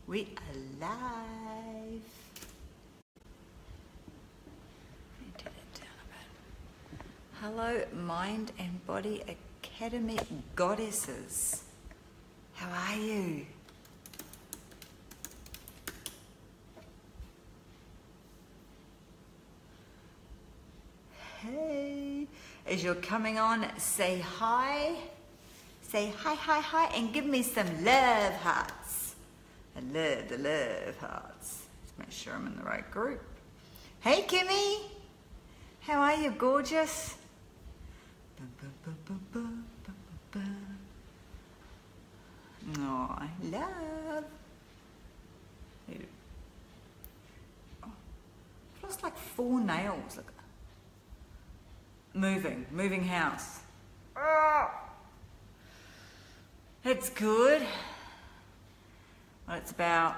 We are live. Let me turn it down a bit. Hello, Mind and Body Academy goddesses. How are you? Hey, as you're coming on, say hi. Say hi, hi, hi, and give me some love hearts. I love the love hearts. Let's make sure I'm in the right group. Hey, Kimmy. How are you, gorgeous? Oh, I love. Oh, I've lost like 4 nails. Look. Moving house. Oh, it's good. Well, it's about.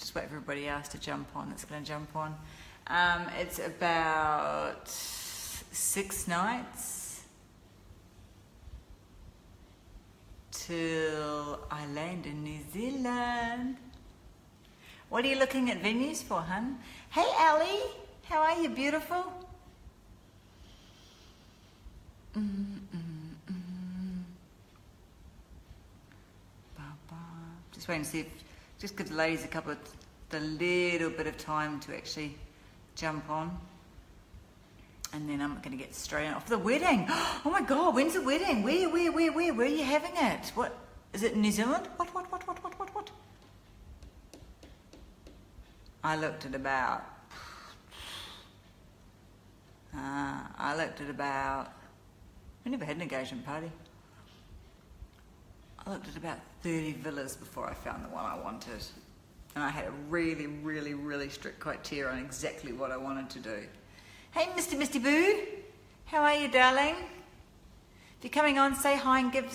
Just wait for everybody else to jump on. That's going to jump on. It's about 6 nights till I land in New Zealand. What are you looking at venues for, hun? Hey, Ali. How are you, beautiful? Just waiting to see if, just give the ladies the little bit of time to actually jump on. And then I'm going to get straight off the wedding. Oh my God, when's the wedding? Where are you having it? What, is it in New Zealand? What? I looked at about, we never had an engagement party. I looked at about 30 villas before I found the one I wanted. And I had a really, really, really strict criteria on exactly what I wanted to do. Hey, Mr. Misty Boo. How are you, darling? If you're coming on, say hi and give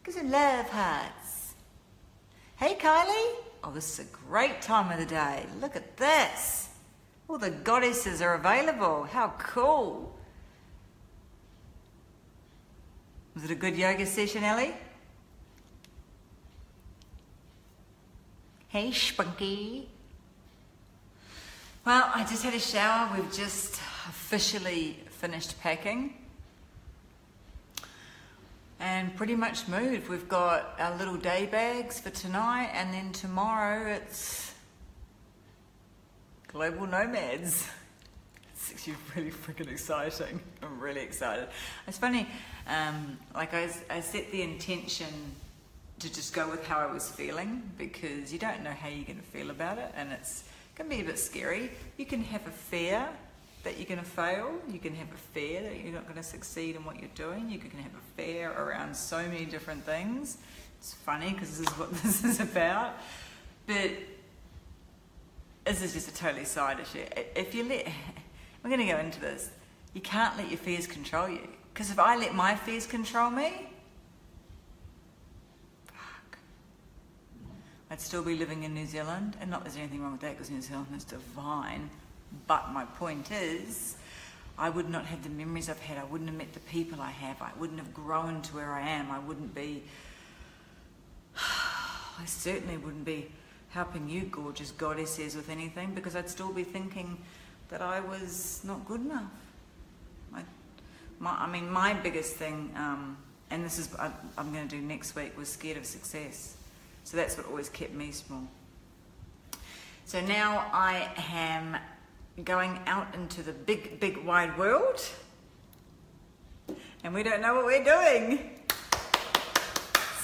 some love hearts. Hey, Kylie. Oh, this is a great time of the day. Look at this. All the goddesses are available. How cool. Was it a good yoga session, Ellie? Hey, Spunky. Well, I just had a shower. We've just officially finished packing. And pretty much moved. We've got our little day bags for tonight, and then tomorrow it's Global Nomads. It's actually really freaking exciting. I'm really excited. It's funny, I set the intention to just go with how I was feeling, because you don't know how you're going to feel about it, and it's going to be a bit scary. You can have a fear that you're going to fail. You can have a fear that you're not going to succeed in what you're doing. You can have a fear around so many different things. It's funny because this is what this is about. But this is just a totally side issue. We're going to go into this. You can't let your fears control you. Because if I let my fears control me, I'd still be living in New Zealand, and not that there's anything wrong with that, because New Zealand is divine. But my point is, I would not have the memories I've had. I wouldn't have met the people I have. I wouldn't have grown to where I am. I certainly wouldn't be helping you gorgeous goddesses with anything, because I'd still be thinking that I was not good enough. My biggest thing, and this is what I'm going to do next week, was scared of success. So that's what always kept me small. So now I am going out into the big, big wide world, and we don't know what we're doing.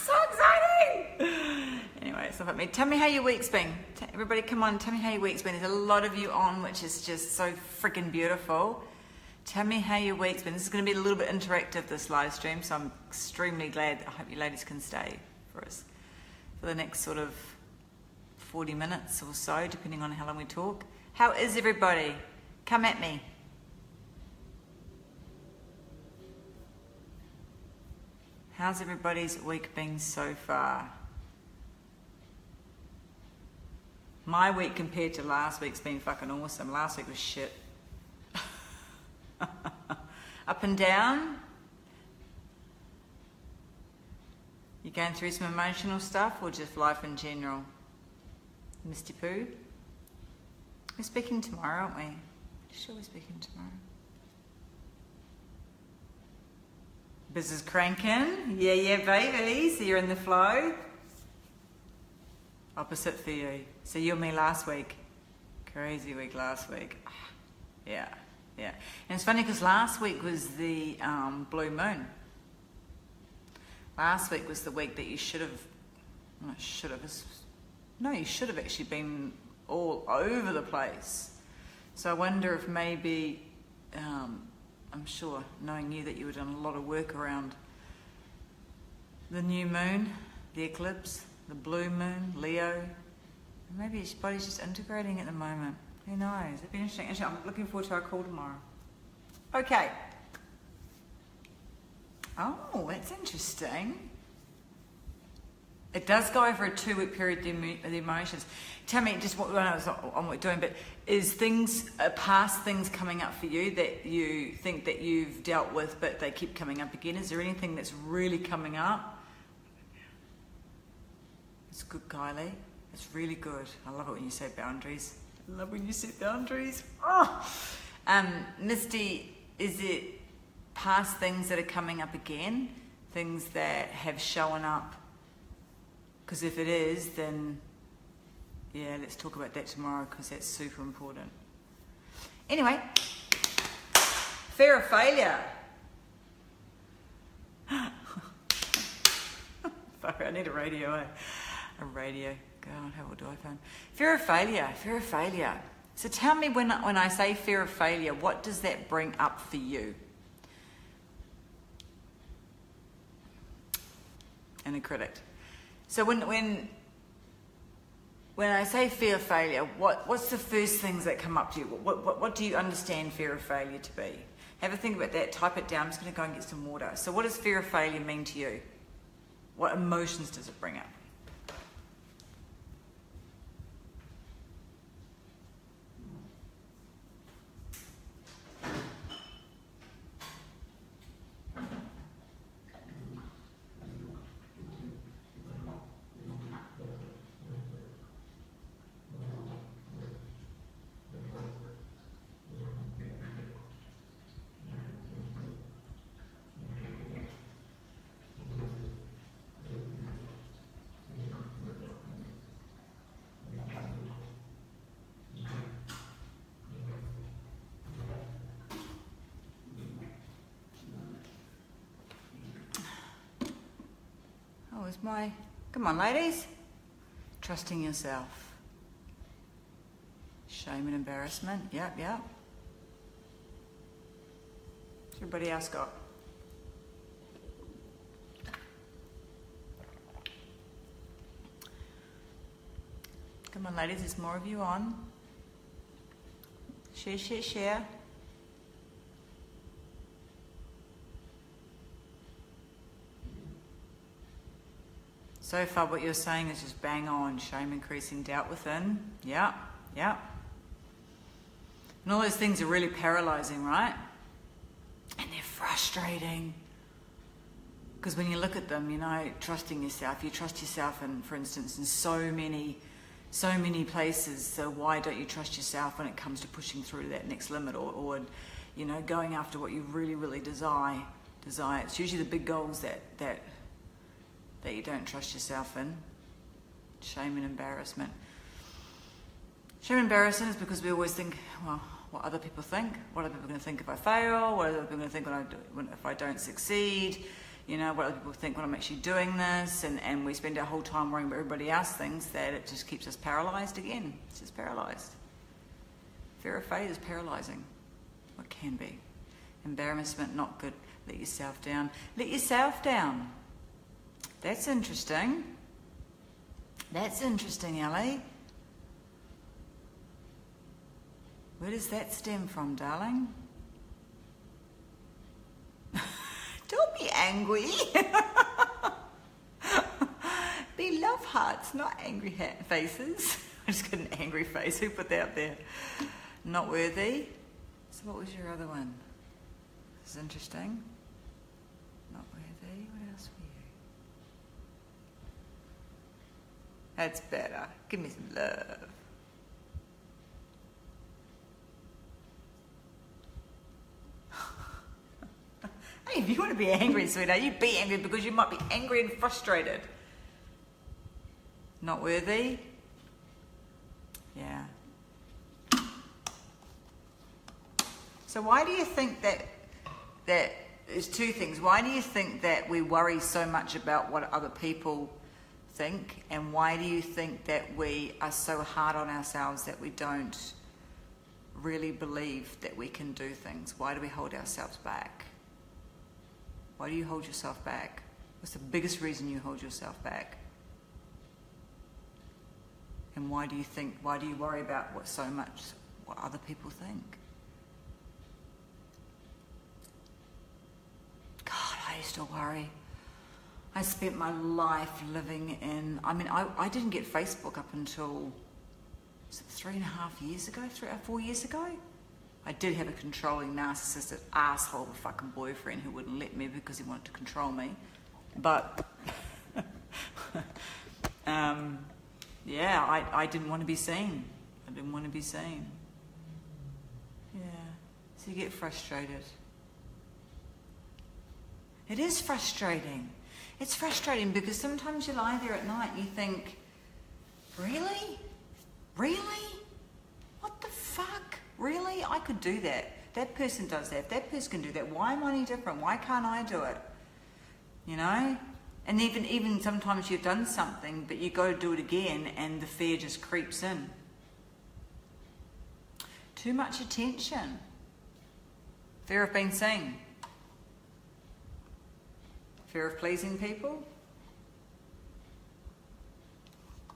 So exciting! Anyway, it's not about me. Tell me how your week's been. Everybody come on, tell me how your week's been. There's a lot of you on, which is just so freaking beautiful. Tell me how your week's been. This is going to be a little bit interactive, this live stream, so I'm extremely glad. I hope you ladies can stay for us for the next sort of 40 minutes or so, depending on how long we talk. How is everybody? Come at me. How's everybody's week been so far? My week compared to last week's been fucking awesome. Last week was shit. Up and down. You going through some emotional stuff or just life in general? Misty Poo? We're speaking tomorrow, aren't we? Sure, we're speaking tomorrow. Business cranking? Yeah, baby. So you're in the flow? Opposite for you. So you and me last week. Crazy week last week. Yeah. And it's funny because last week was the blue moon. Last week was the week that you should have actually been all over the place. So I wonder if maybe, I'm sure, knowing you, that you were doing a lot of work around the new moon, the eclipse, the blue moon, Leo. Maybe your body's just integrating at the moment. Who knows? It'd be interesting. Actually, I'm looking forward to our call tomorrow. Okay. Oh, that's interesting. It does go over a 2-week period, the emotions. Tell me just what I was on what we're doing, but is past things coming up for you that you think that you've dealt with, but they keep coming up again? Is there anything that's really coming up? It's good, Kylie. It's really good. I love it when you say boundaries. I love when you set boundaries. Oh! Misty, is it past things that are coming up again? Things that have shown up? Because if it is, then yeah, let's talk about that tomorrow because that's super important. Anyway, fear of failure. Fuck, I need a radio, eh? A radio. God, how old do I phone? Fear of failure. So tell me, when I say fear of failure, what does that bring up for you? And a critic. So when I say fear of failure, what's the first things that come up to you? What do you understand fear of failure to be? Have a think about that. Type it down. I'm just going to go and get some water. So what does fear of failure mean to you? What emotions does it bring up? Come on, ladies. Trusting yourself. Shame and embarrassment. Yep. What's everybody else got? Come on, ladies. There's more of you on. Share. So far what you're saying is just bang on. Shame, increasing, doubt within. Yeah. And all those things are really paralyzing, right? And they're frustrating. Because when you look at them, trusting yourself, you trust yourself in, for instance, in so many places. So why don't you trust yourself when it comes to pushing through to that next limit or going after what you really, really desire? It's usually the big goals that you don't trust yourself in. Shame and embarrassment. Shame and embarrassment is because we always think, well, what other people think. What are people going to think if I fail? What are people going to think if I don't succeed? What other people think when I'm actually doing this? And we spend our whole time worrying what everybody else thinks, that it just keeps us paralyzed again. It's just paralyzed. Fear of failure is paralyzing. What can be. Embarrassment, not good. Let yourself down. Let yourself down. That's interesting. Ellie. Where does that stem from, darling? Don't be angry. Be love hearts, not angry faces. I just got an angry face. Who put that up there? Not worthy. So what was your other one? This is interesting. Not worthy. What else were you? That's better. Give me some love. Hey, if you want to be angry, sweetheart, you be angry because you might be angry and frustrated. Not worthy? Yeah. So why do you think that there's two things. Why do you think that we worry so much about what other people think? And why do you think that we are so hard on ourselves that we don't really believe that we can do things? Why do we hold ourselves back? Why do you hold yourself back? What's the biggest reason you hold yourself back? And why do you worry about what other people think? God, I used to worry. I spent my life living in, I didn't get Facebook up until 3.5 years ago, 3 or 4 years ago. I did have a controlling, narcissistic asshole of a fucking boyfriend who wouldn't let me because he wanted to control me. But, yeah, I didn't want to be seen. I didn't want to be seen. Yeah, so you get frustrated. It is frustrating. It's frustrating because sometimes you lie there at night and you think, really? Really? What the fuck? Really? I could do that. That person does that. That person can do that. Why am I any different? Why can't I do it? You know? And even sometimes you've done something, but you go to do it again and the fear just creeps in. Too much attention. Fear of being seen. Fear of pleasing people.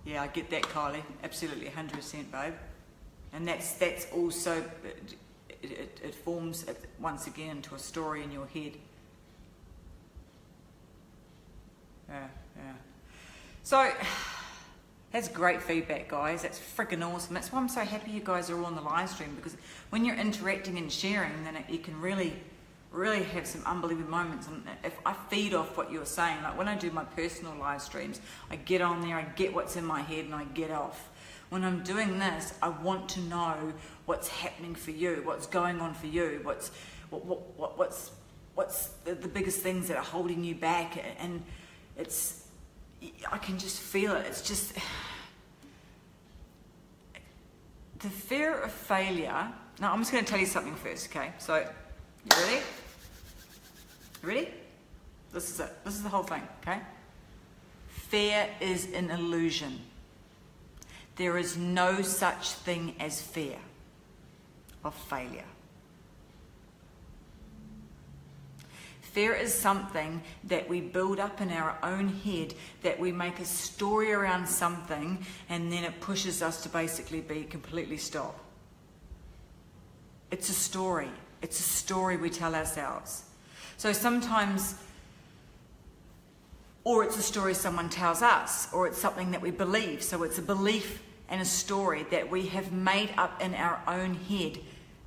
Yeah, I get that, Kylie. Absolutely, 100%, babe. And that's also, it forms, once again, into a story in your head. Yeah. So, that's great feedback, guys. That's freaking awesome. That's why I'm so happy you guys are all on the live stream, because when you're interacting and sharing, then you can really have some unbelievable moments. And if I feed off what you're saying, like when I do my personal live streams, I get on there, I get what's in my head, and I get off. When I'm doing this, I want to know what's happening for you, what's going on for you, what's the biggest things that are holding you back, and I can just feel it. It's just the fear of failure. Now, I'm just going to tell you something first, okay? So, you ready? You ready? This is it. This is the whole thing, okay? Fear is an illusion. There is no such thing as fear of failure. Fear is something that we build up in our own head, that we make a story around something, and then it pushes us to basically be completely stop. It's a story. It's a story we tell ourselves. So sometimes, or it's a story someone tells us, or it's something that we believe. So it's a belief and a story that we have made up in our own head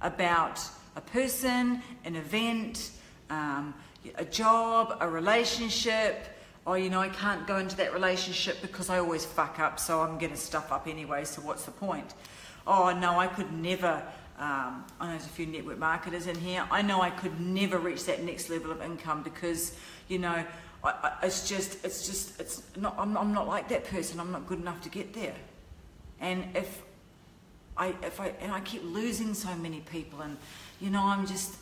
about a person, an event, a job, a relationship. Oh, I can't go into that relationship because I always fuck up, so I'm going to stuff up anyway, so what's the point? Oh, no, I could never... I know there's a few network marketers in here. I know I could never reach that next level of income because, I'm not like that person. I'm not good enough to get there. And I keep losing so many people, and I'm just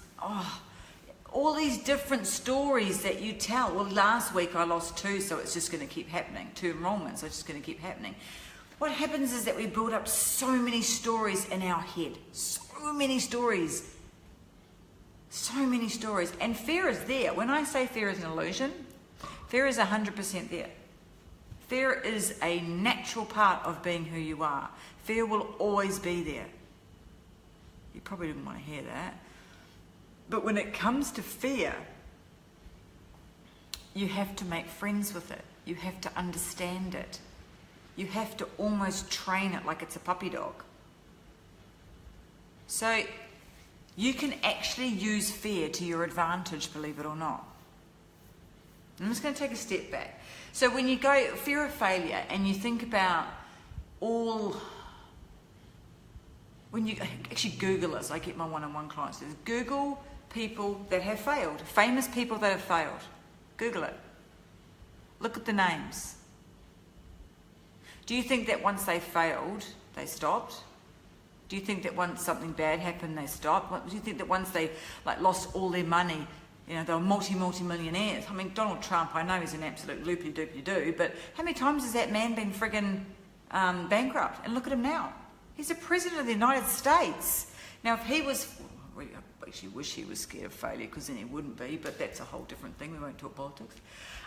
all these different stories that you tell. Well, last week I lost 2, so it's just going to keep happening. 2 enrollments, so it's just going to keep happening. What happens is that we build up so many stories in our head. So many stories. So many stories. And fear is there. When I say fear is an illusion, fear is 100% there. Fear is a natural part of being who you are. Fear will always be there. You probably didn't want to hear that. But when it comes to fear, you have to make friends with it. You have to understand it. You have to almost train it like it's a puppy dog. So you can actually use fear to your advantage, believe it or not. I'm just going to take a step back. So when you go fear of failure and you think about when you actually Google this, I get my one-on-one clients, says Google people that have failed, famous people that have failed. Google it. Look at the names. Do you think that once they failed, they stopped? Do you think that once something bad happened, they stopped? Do you think that once they lost all their money, they were multi-millionaires? I mean, Donald Trump, I know he's an absolute loopy-doopy-doo, but how many times has that man been friggin' bankrupt? And look at him now. He's the president of the United States. Now, if he was, I actually wish he was scared of failure, because then he wouldn't be, but that's a whole different thing. We won't talk politics.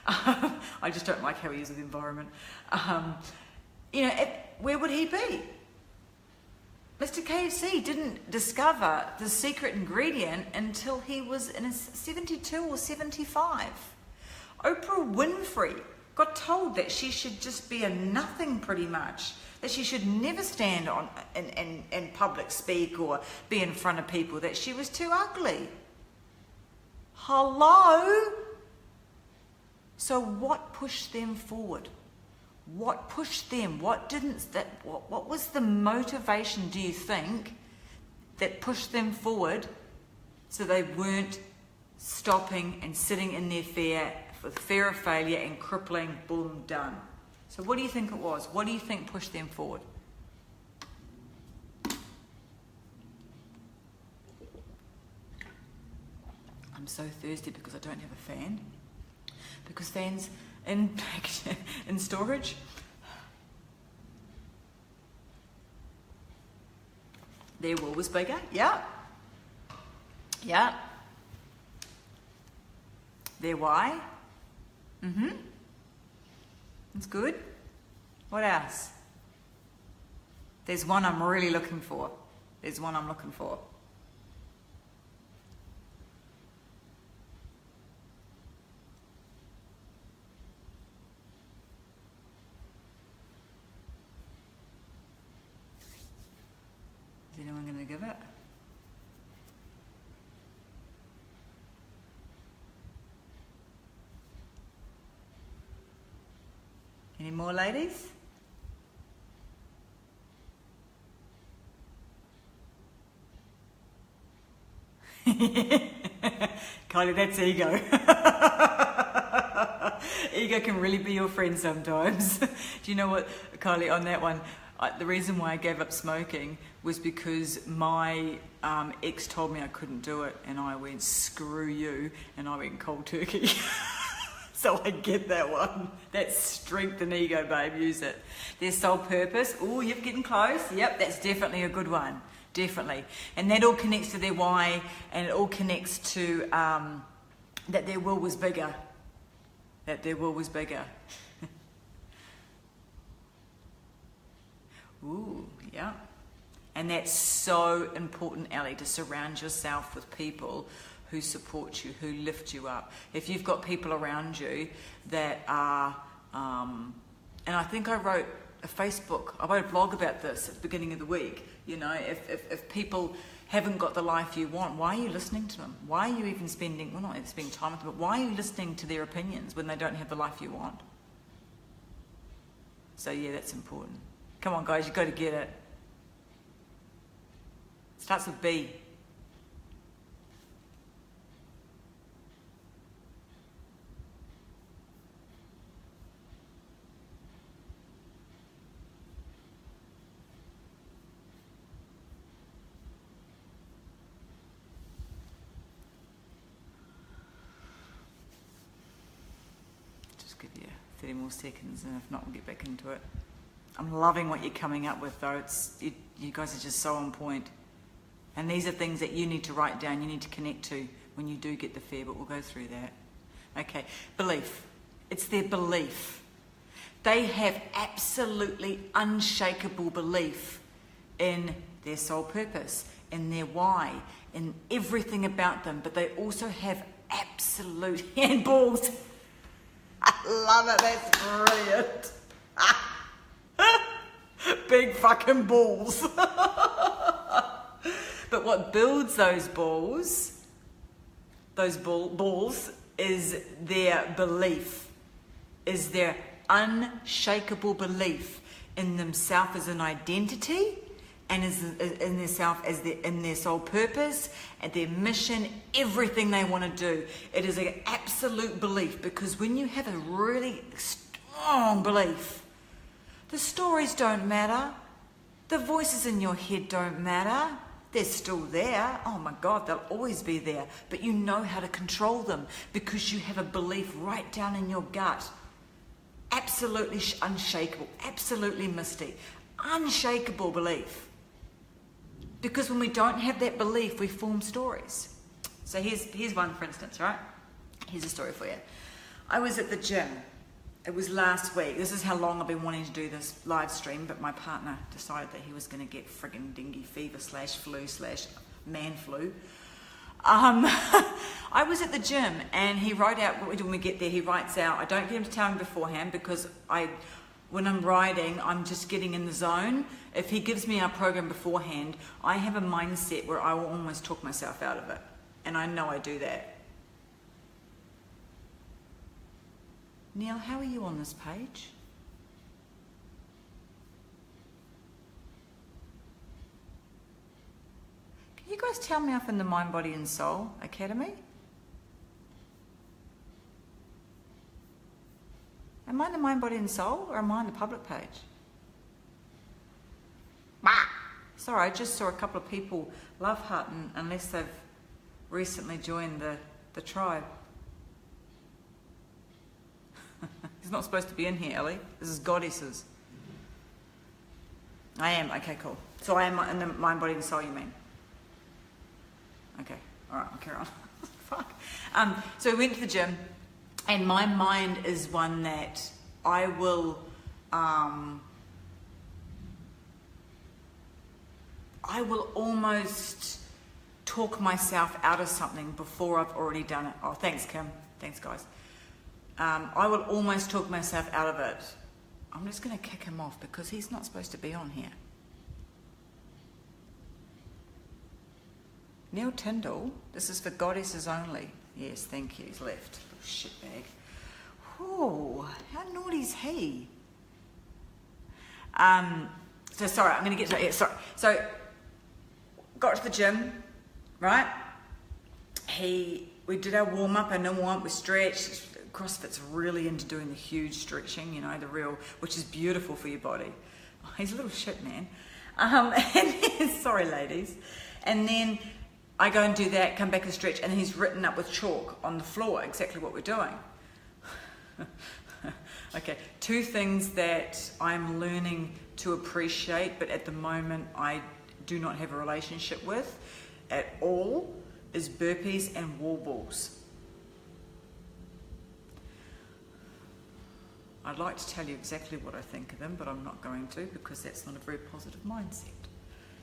I just don't like how he is with the environment. Where would he be? Mr. KFC didn't discover the secret ingredient until he was in his 72 or 75. Oprah Winfrey got told that she should just be a nothing pretty much, that she should never stand on in public speak or be in front of people, that she was too ugly. Hello? So what pushed them forward? What pushed them? What was the motivation, do you think, that pushed them forward so they weren't stopping and sitting in their fear, with fear of failure and crippling, boom, done? So what do you think it was? What do you think pushed them forward? I'm so thirsty because I don't have a fan. Because fans in storage. Their wool was bigger. Yeah. Yeah. Their why. That's good. What else? There's one I'm really looking for. There's one I'm looking for. Is anyone going to give it? Any more ladies? Kylie, that's ego. Ego can really be your friend sometimes. Do you know what, Kylie, on that one, the reason why I gave up smoking was because my ex told me I couldn't do it, and I went, screw you, and I went cold turkey. So I get that one. That's strength and ego, babe. Use it. Their sole purpose. Oh, you're getting close. Yep, that's definitely a good one. Definitely. And that all connects to their why, and it all connects to that their will was bigger. That their will was bigger. Ooh, yeah. And that's so important, Ellie, to surround yourself with people who support you, who lift you up. If you've got people around you that are, and I think I wrote a blog about this at the beginning of the week. If people haven't got the life you want, why are you listening to them? Why are you even spending time with them, but why are you listening to their opinions when they don't have the life you want? So yeah, that's important. Come on, guys, you've got to get it. It starts with B. Just give you 30 more seconds, and if not, we'll get back into it. I'm loving what you're coming up with, though. You guys are just so on point. And these are things that you need to write down, you need to connect to when you do get the fear, but we'll go through that. Okay, belief. It's their belief. They have absolutely unshakable belief in their sole purpose, in their why, in everything about them, but they also have absolute handballs. I love it, that's brilliant. Big fucking balls. But what builds those balls, balls, is their belief, is their unshakable belief in themselves as an identity and in themselves as in their sole purpose and their mission, everything they want to do. It is an absolute belief, because when you have a really strong belief, the stories don't matter. The voices in your head don't matter. They're still there. Oh my God, they'll always be there. But you know how to control them because you have a belief right down in your gut. Absolutely unshakable, absolutely Misty, unshakable belief. Because when we don't have that belief, we form stories. So here's one, for instance, right? Here's a story for you. I was at the gym. It was last week. This is how long I've been wanting to do this live stream, but my partner decided that he was going to get friggin' dengue fever /flu/man flu. I was at the gym and he wrote out, when we get there, he writes out, I don't get him to tell me beforehand because when I'm riding, I'm just getting in the zone. If he gives me our program beforehand, I have a mindset where I will almost talk myself out of it. And I know I do that. Neil, how are you on this page? Can you guys tell me off in the Mind, Body and Soul Academy? Am I in the Mind, Body and Soul, or am I on the public page? Sorry, I just saw a couple of people love heart, unless they've recently joined the tribe. He's not supposed to be in here, Ellie. This is goddesses. I am. Okay, cool. So I am in the Mind, Body and Soul, you mean? Okay. All right, I'll carry on. Fuck. So we went to the gym, and my mind is one that I will almost talk myself out of something before I've already done it. Oh, thanks, Kim. Thanks, guys. I will almost talk myself out of it. I'm just going to kick him off because he's not supposed to be on here. Neil Tyndall, this is for goddesses only. Yes, thank you. He's left. Little shitbag. Oh, how naughty is he? So sorry, I'm going to get to it. Sorry. So got to the gym, right? We did our warm up, our normal warm up. We stretched. CrossFit's really into doing the huge stretching, you know, the real, which is beautiful for your body. Oh, he's a little shit, man. And then, sorry, ladies. And then I go and do that, come back and stretch, and he's written up with chalk on the floor exactly what we're doing. Okay, 2 things that I'm learning to appreciate, but at the moment I do not have a relationship with at all, is burpees and wall balls. I'd like to tell you exactly what I think of them, but I'm not going to because that's not a very positive mindset.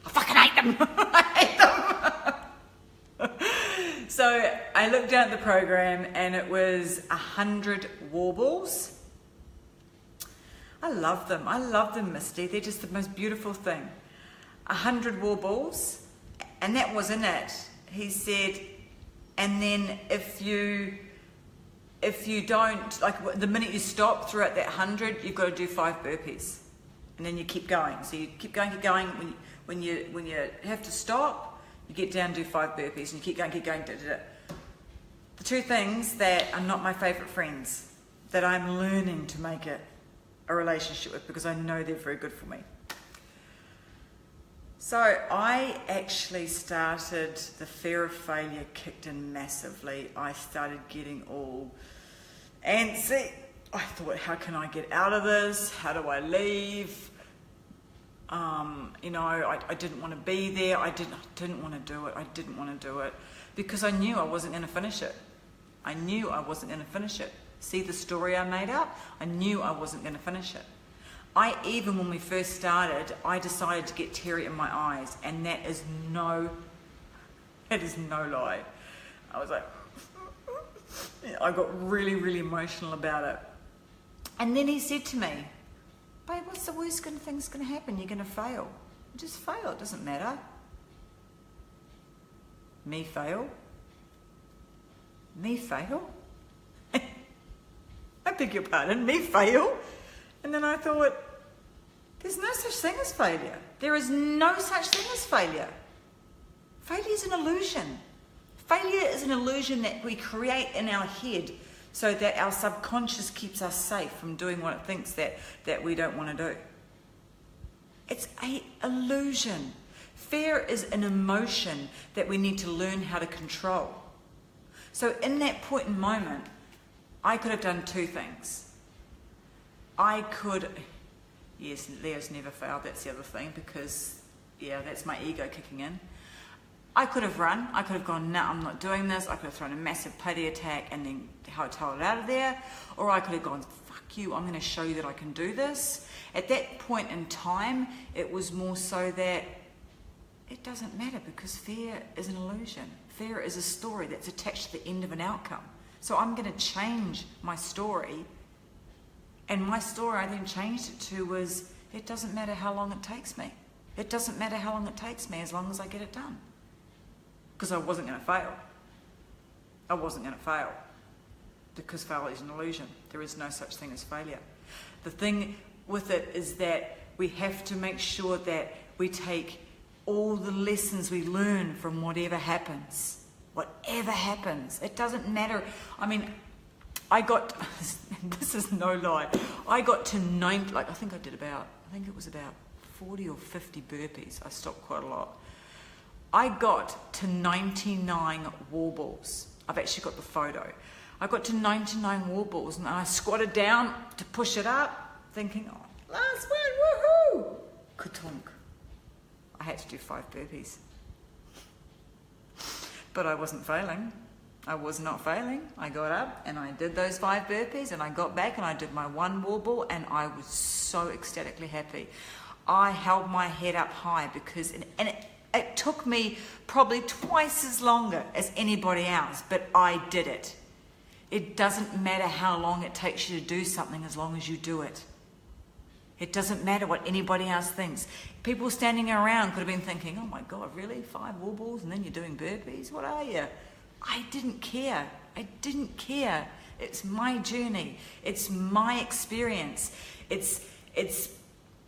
I fucking hate them! I hate them! So I looked down at the program and it was 100 wall balls. I love them, Misty. They're just the most beautiful thing. 100 wall balls, and that wasn't it. He said, and then if you don't, like the minute you stop throughout that 100, you've got to do 5 burpees. And then you keep going. So you keep going. When you have to stop, you get down and do 5 burpees, and you keep going. The 2 things that are not my favourite friends, that I'm learning to make it a relationship with because I know they're very good for me. So I actually started, the fear of failure kicked in massively. I started getting all antsy. I thought, how can I get out of this? How do I leave? I didn't want to be there. I didn't want to do it. I didn't want to do it because I knew I wasn't going to finish it. See the story I made up? I knew I wasn't going to finish it. Even when we first started, I decided to get teary in my eyes, and that is no lie. I was like, I got really, really emotional about it. And then he said to me, babe, what's the worst thing's going to happen? You're going to fail. Just fail, it doesn't matter. Me fail? beg your pardon, me fail? And then I thought, there's no such thing as failure. There is no such thing as failure. Failure is an illusion. Failure is an illusion that we create in our head so that our subconscious keeps us safe from doing what it thinks that we don't want to do. It's an illusion. Fear is an emotion that we need to learn how to control. So in that point in moment, I could have done two things. I could, yes, Leo's never failed, that's the other thing, because, yeah, that's my ego kicking in. I could have run, I could have gone, no, I'm not doing this, I could have thrown a massive pity attack and then hightailed it out of there, or I could have gone, fuck you, I'm going to show you that I can do this. At that point in time, it was more so that it doesn't matter, because fear is an illusion. Fear is a story that's attached to the end of an outcome. So I'm going to change my story, and my story I then changed it to was, it doesn't matter how long it takes me. It doesn't matter how long it takes me as long as I get it done. Because I wasn't going to fail. I wasn't going to fail. Because failure is an illusion. There is no such thing as failure. The thing with it is that we have to make sure that we take all the lessons we learn from whatever happens. Whatever happens. It doesn't matter. I mean, I got, this is no lie, I got to 90, I think it was about 40 or 50 burpees. I stopped quite a lot. I got to 99 wall balls. I've actually got the photo. I got to 99 wall balls, and I squatted down to push it up, thinking, oh, last one, woohoo! Ka-tunk. I had to do 5 burpees. But I wasn't failing. I was not failing. I got up and I did those 5 burpees, and I got back and I did my 1 wall ball, and I was so ecstatically happy. I held my head up high because, it took me probably twice as longer as anybody else, but I did it. It doesn't matter how long it takes you to do something as long as you do it. It doesn't matter what anybody else thinks. People standing around could have been thinking, oh my God, really? 5 wall balls and then you're doing burpees? What are you? I didn't care. I didn't care. It's my journey. It's my experience. It's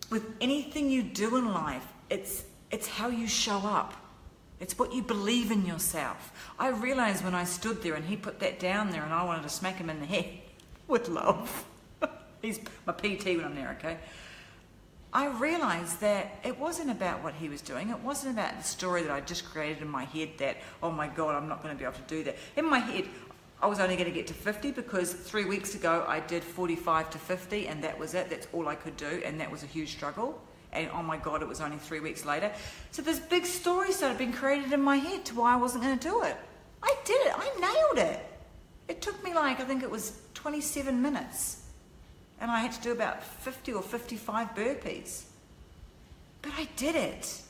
with anything you do in life, it's how you show up. It's what you believe in yourself. I realized when I stood there and he put that down there and I wanted to smack him in the head with love. He's my PT when I'm there, okay? I realized that it wasn't about what he was doing. It wasn't about the story that I just created in my head that, oh my God, I'm not going to be able to do that. In my head, I was only going to get to 50 because 3 weeks ago I did 45 to 50 and that was it. That's all I could do, and that was a huge struggle. And oh my God, it was only 3 weeks later. So this big story started being created in my head to why I wasn't going to do it. I did it. I nailed it. It took me I think it was 27 minutes. And I had to do about 50 or 55 burpees. But I did it.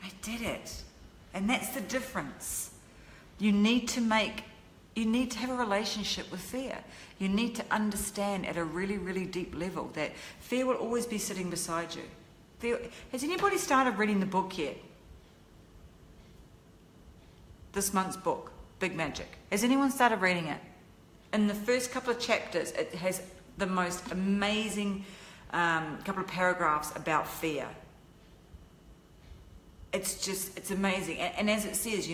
I did it. And that's the difference. You need to have a relationship with fear. You need to understand at a really, really deep level that fear will always be sitting beside you. Has anybody started reading the book yet? This month's book, Big Magic. Has anyone started reading it? In the first couple of chapters, it has the most amazing couple of paragraphs about fear. It's amazing. And as it says,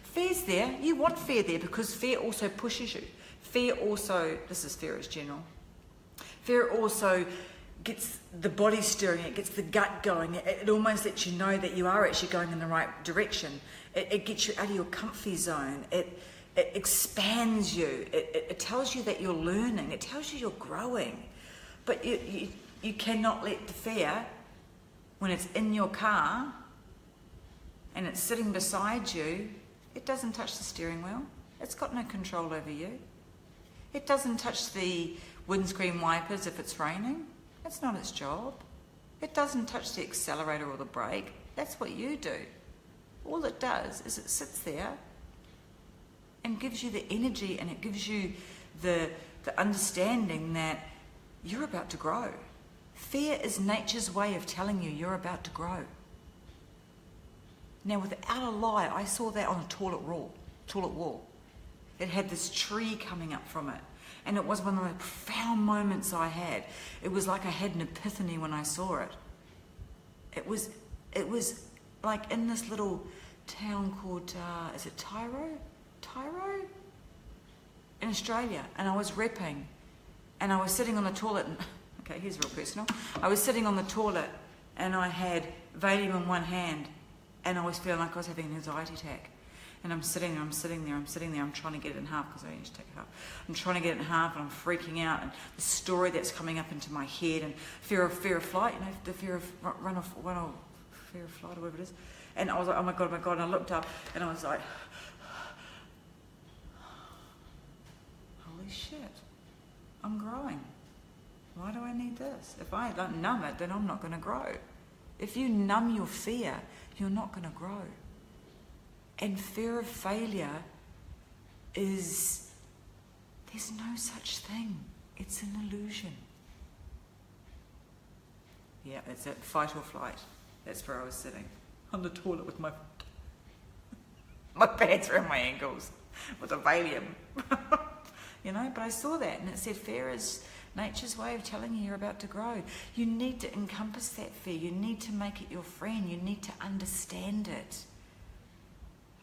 fear's there. You want fear there because fear also pushes you. Fear also, this is fear as general, fear also gets the body stirring, it gets the gut going, it almost lets you know that you are actually going in the right direction. It gets you out of your comfy zone. It expands you. It tells you that you're learning. It tells you you're growing. But you cannot let the fear, when it's in your car and it's sitting beside you, it doesn't touch the steering wheel. It's got no control over you. It doesn't touch the windscreen wipers if it's raining. That's not its job. It doesn't touch the accelerator or the brake. That's what you do. All it does is it sits there and gives you the energy, and it gives you the understanding that you're about to grow. Fear is nature's way of telling you you're about to grow. Now, without a lie, I saw that on a toilet wall. it had this tree coming up from it. And it was one of the most profound moments I had. It was like I had an epiphany when I saw it. It was like in this little town called, is it Tyro? In Australia. And I was repping. And I was sitting on the toilet. And, okay, here's real personal. I was sitting on the toilet and I had Valium in one hand. And I was feeling like I was having an anxiety attack. And I'm sitting there, I'm trying to get it in half because I need to take it half. I'm trying to get it in half and I'm freaking out, and the story that's coming up into my head, and fear of flight, the fear of fear of flight or whatever it is. And I was like, oh my God, and I looked up and I was like, holy shit, I'm growing. Why do I need this? If I don't numb it, then I'm not going to grow. If you numb your fear, you're not going to grow. And fear of failure there's no such thing. It's an illusion. Yeah, that's it. Fight or flight. That's where I was sitting. On the toilet with my pants around my ankles with a Valium. But I saw that and it said fear is nature's way of telling you you're about to grow. You need to encompass that fear. You need to make it your friend. You need to understand it.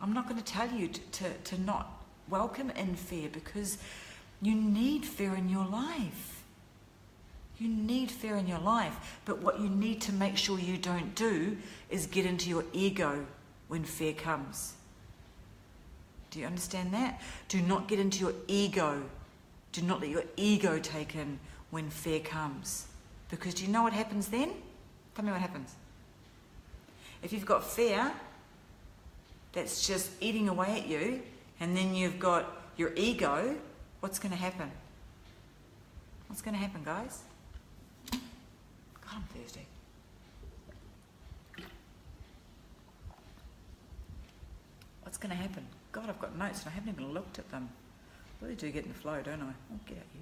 I'm not going to tell you to not welcome in fear, because you need fear in your life. You need fear in your life. But what you need to make sure you don't do is get into your ego when fear comes. Do you understand that? Do not get into your ego. Do not let your ego take in when fear comes. Because do you know what happens then? Tell me what happens. If you've got fear that's just eating away at you, and then you've got your ego, what's going to happen? What's going to happen, guys? God, I'm thirsty. What's going to happen? God, I've got notes and I haven't even looked at them. I really do get in the flow, don't I? I'll get at you.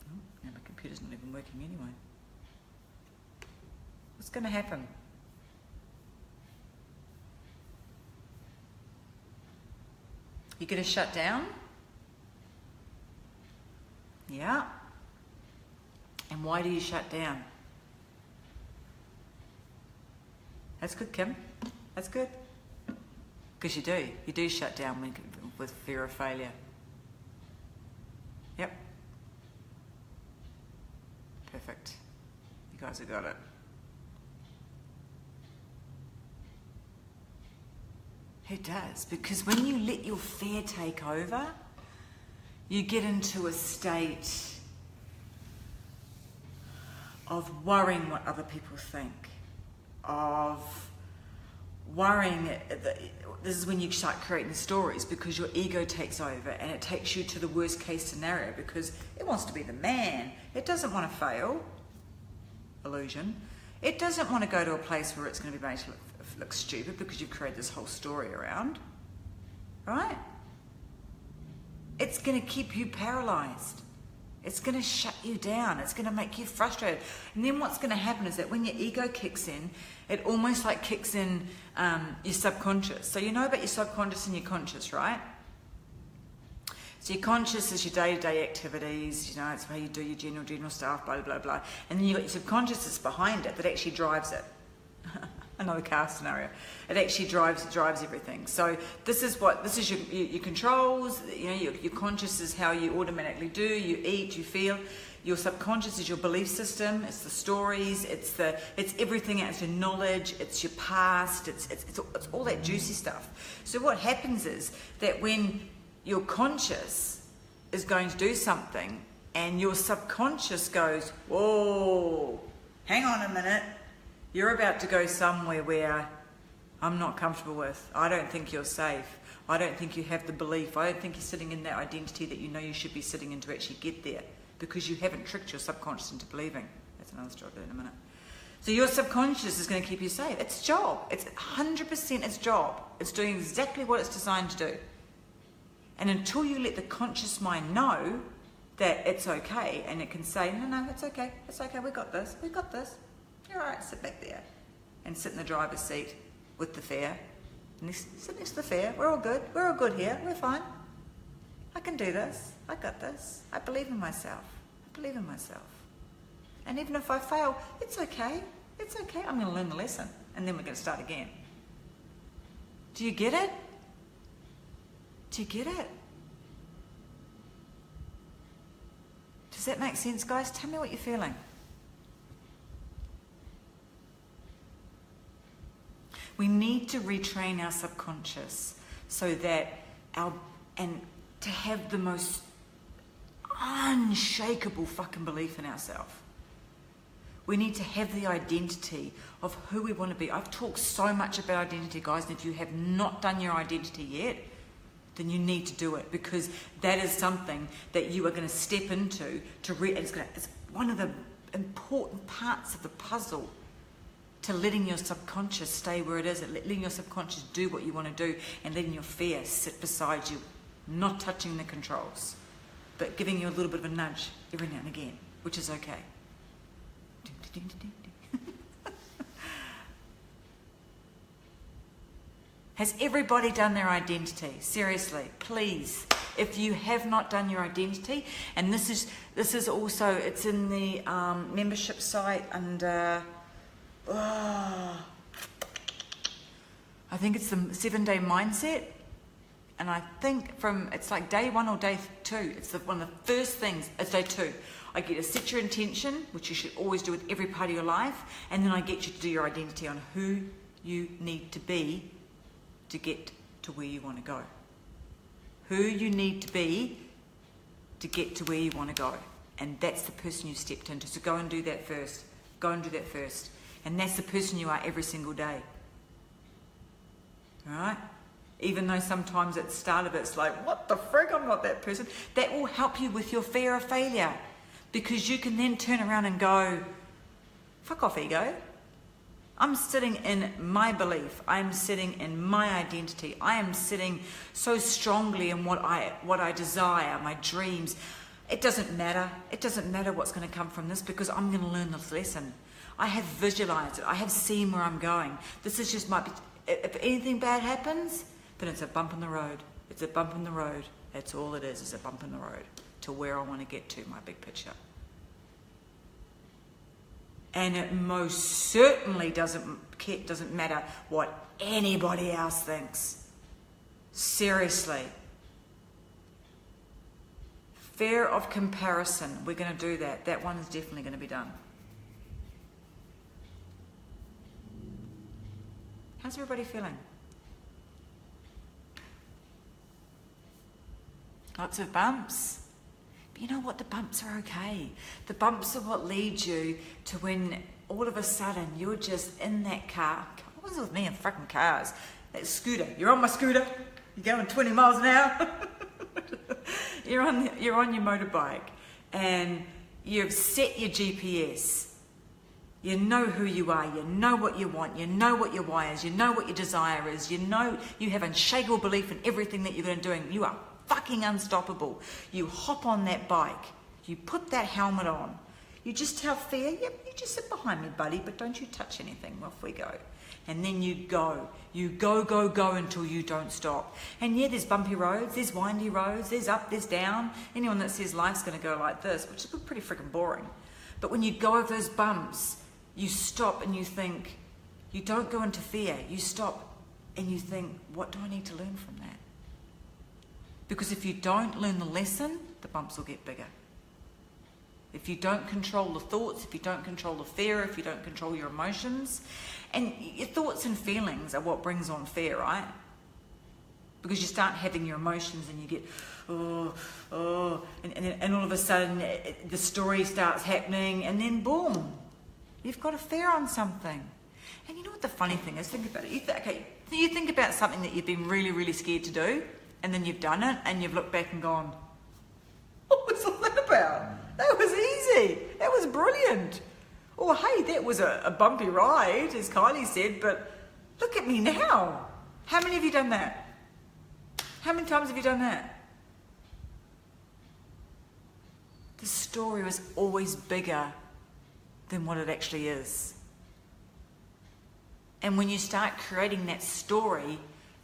Oh, now my computer's not even working anyway. What's going to happen? You're going to shut down? Yeah. And why do you shut down? That's good, Kim. That's good. Because you do. You do shut down with fear of failure. Yep. Perfect. You guys have got it. It does, because when you let your fear take over, you get into a state of worrying what other people think, of worrying. This is when you start creating stories, because your ego takes over and it takes you to the worst case scenario, because it wants to be the man. It doesn't want to fail. Illusion. It doesn't want to go to a place where it's going to be made to look stupid, because you've created this whole story around, right? It's going to keep you paralyzed. It's going to shut you down. It's going to make you frustrated. And then what's going to happen is that when your ego kicks in, it almost like kicks in your subconscious. So you know about your subconscious and your conscious, right? So your conscious is your day-to-day activities, it's how you do your general stuff, blah, blah, blah. And then you've got your subconscious that's behind it, that actually drives it. Another car scenario. It actually drives everything. So this is your controls. Your conscious is how you automatically do. You eat, you feel. Your subconscious is your belief system. It's the stories. It's everything. It's your knowledge. It's your past. It's all that juicy stuff. So what happens is that when your conscious is going to do something, and your subconscious goes, "Whoa, hang on a minute. You're about to go somewhere where I'm not comfortable with. I don't think you're safe. I don't think you have the belief. I don't think you're sitting in that identity that you know you should be sitting in to actually get there, because you haven't tricked your subconscious into believing." That's another story in a minute. So your subconscious is going to keep you safe. It's job. It's 100% its job. It's doing exactly what it's designed to do. And until you let the conscious mind know that it's okay, and it can say, no, it's okay, we got this, you're all right, sit back there and sit in the driver's seat with the fear, Sit next to the fear. We're all good. We're all good here. We're fine. I can do this. I got this. I believe in myself. I believe in myself. And even if I fail, it's okay. It's okay. I'm going to learn the lesson. And then we're going to start again. Do you get it? Do you get it? Does that make sense, guys? Tell me what you're feeling. We need to retrain our subconscious so that and to have the most unshakable fucking belief in ourselves. We need to have the identity of who we want to be. I've talked so much about identity, guys, and if you have not done your identity yet, then you need to do it, because that is something that you are going to step into it's one of the important parts of the puzzle to letting your subconscious stay where it is, letting your subconscious do what you want to do, and letting your fear sit beside you, not touching the controls, but giving you a little bit of a nudge every now and again, which is okay. Has everybody done their identity? Seriously, please. If you have not done your identity, and this is also, it's in the membership site under, I think it's the 7-day mindset. And I think it's like day 1 or day 2. It's one of the first things. It's day 2. I get to set your intention, which you should always do with every part of your life, and then I get you to do your identity on who you need to be to get to where you want to go. Who you need to be to get to where you want to go. And that's the person you stepped into. So go and do that first. Go and do that first. And that's the person you are every single day. All right? Even though sometimes at the start of it, it's like, what the frig, I'm not that person. That will help you with your fear of failure. Because you can then turn around and go, fuck off, ego. I'm sitting in my belief. I'm sitting in my identity. I am sitting so strongly in what I desire, my dreams. It doesn't matter. It doesn't matter what's going to come from this, because I'm going to learn this lesson. I have visualized it. I have seen where I'm going. This is just if anything bad happens, then it's a bump in the road. It's a bump in the road. That's all it is. It's a bump in the road to where I want to get to, my big picture. And it most certainly doesn't matter what anybody else thinks. Seriously. Fear of comparison. We're going to do that. That one is definitely going to be done. How's everybody feeling? Lots of bumps. But you know what? The bumps are okay. The bumps are what lead you to when all of a sudden you're just in that car. What was it with me and freaking cars? That scooter. You're on my scooter. You're going 20 miles an hour. You're on your motorbike, and you've set your GPS. You know who you are. You know what you want. You know what your why is. You know what your desire is. You know you have unshakable belief in everything that you're going to do. And you are fucking unstoppable. You hop on that bike. You put that helmet on. You just tell fear, yep, you just sit behind me, buddy, but don't you touch anything. Off we go. And then you go. You go, go, go until you don't stop. And yeah, there's bumpy roads, there's windy roads, there's up, there's down. Anyone that says life's going to go like this, which is pretty freaking boring. But when you go over those bumps, you stop and you think, you don't go into fear. You stop and you think, what do I need to learn from that? Because if you don't learn the lesson, the bumps will get bigger. If you don't control the thoughts, if you don't control the fear, if you don't control your emotions, and your thoughts and feelings are what brings on fear, right? Because you start having your emotions and you get, and all of a sudden the story starts happening, and then boom, you've got a fear on something. And you know what the funny thing is? Think about it. You think about something that you've been really, really scared to do, and then you've done it, and you've looked back and gone, what was all that about? That was easy. That was brilliant. Oh, hey, that was a bumpy ride, as Kylie said, but look at me now. How many of you done that? How many times have you done that? The story was always bigger than what it actually is. And when you start creating that story,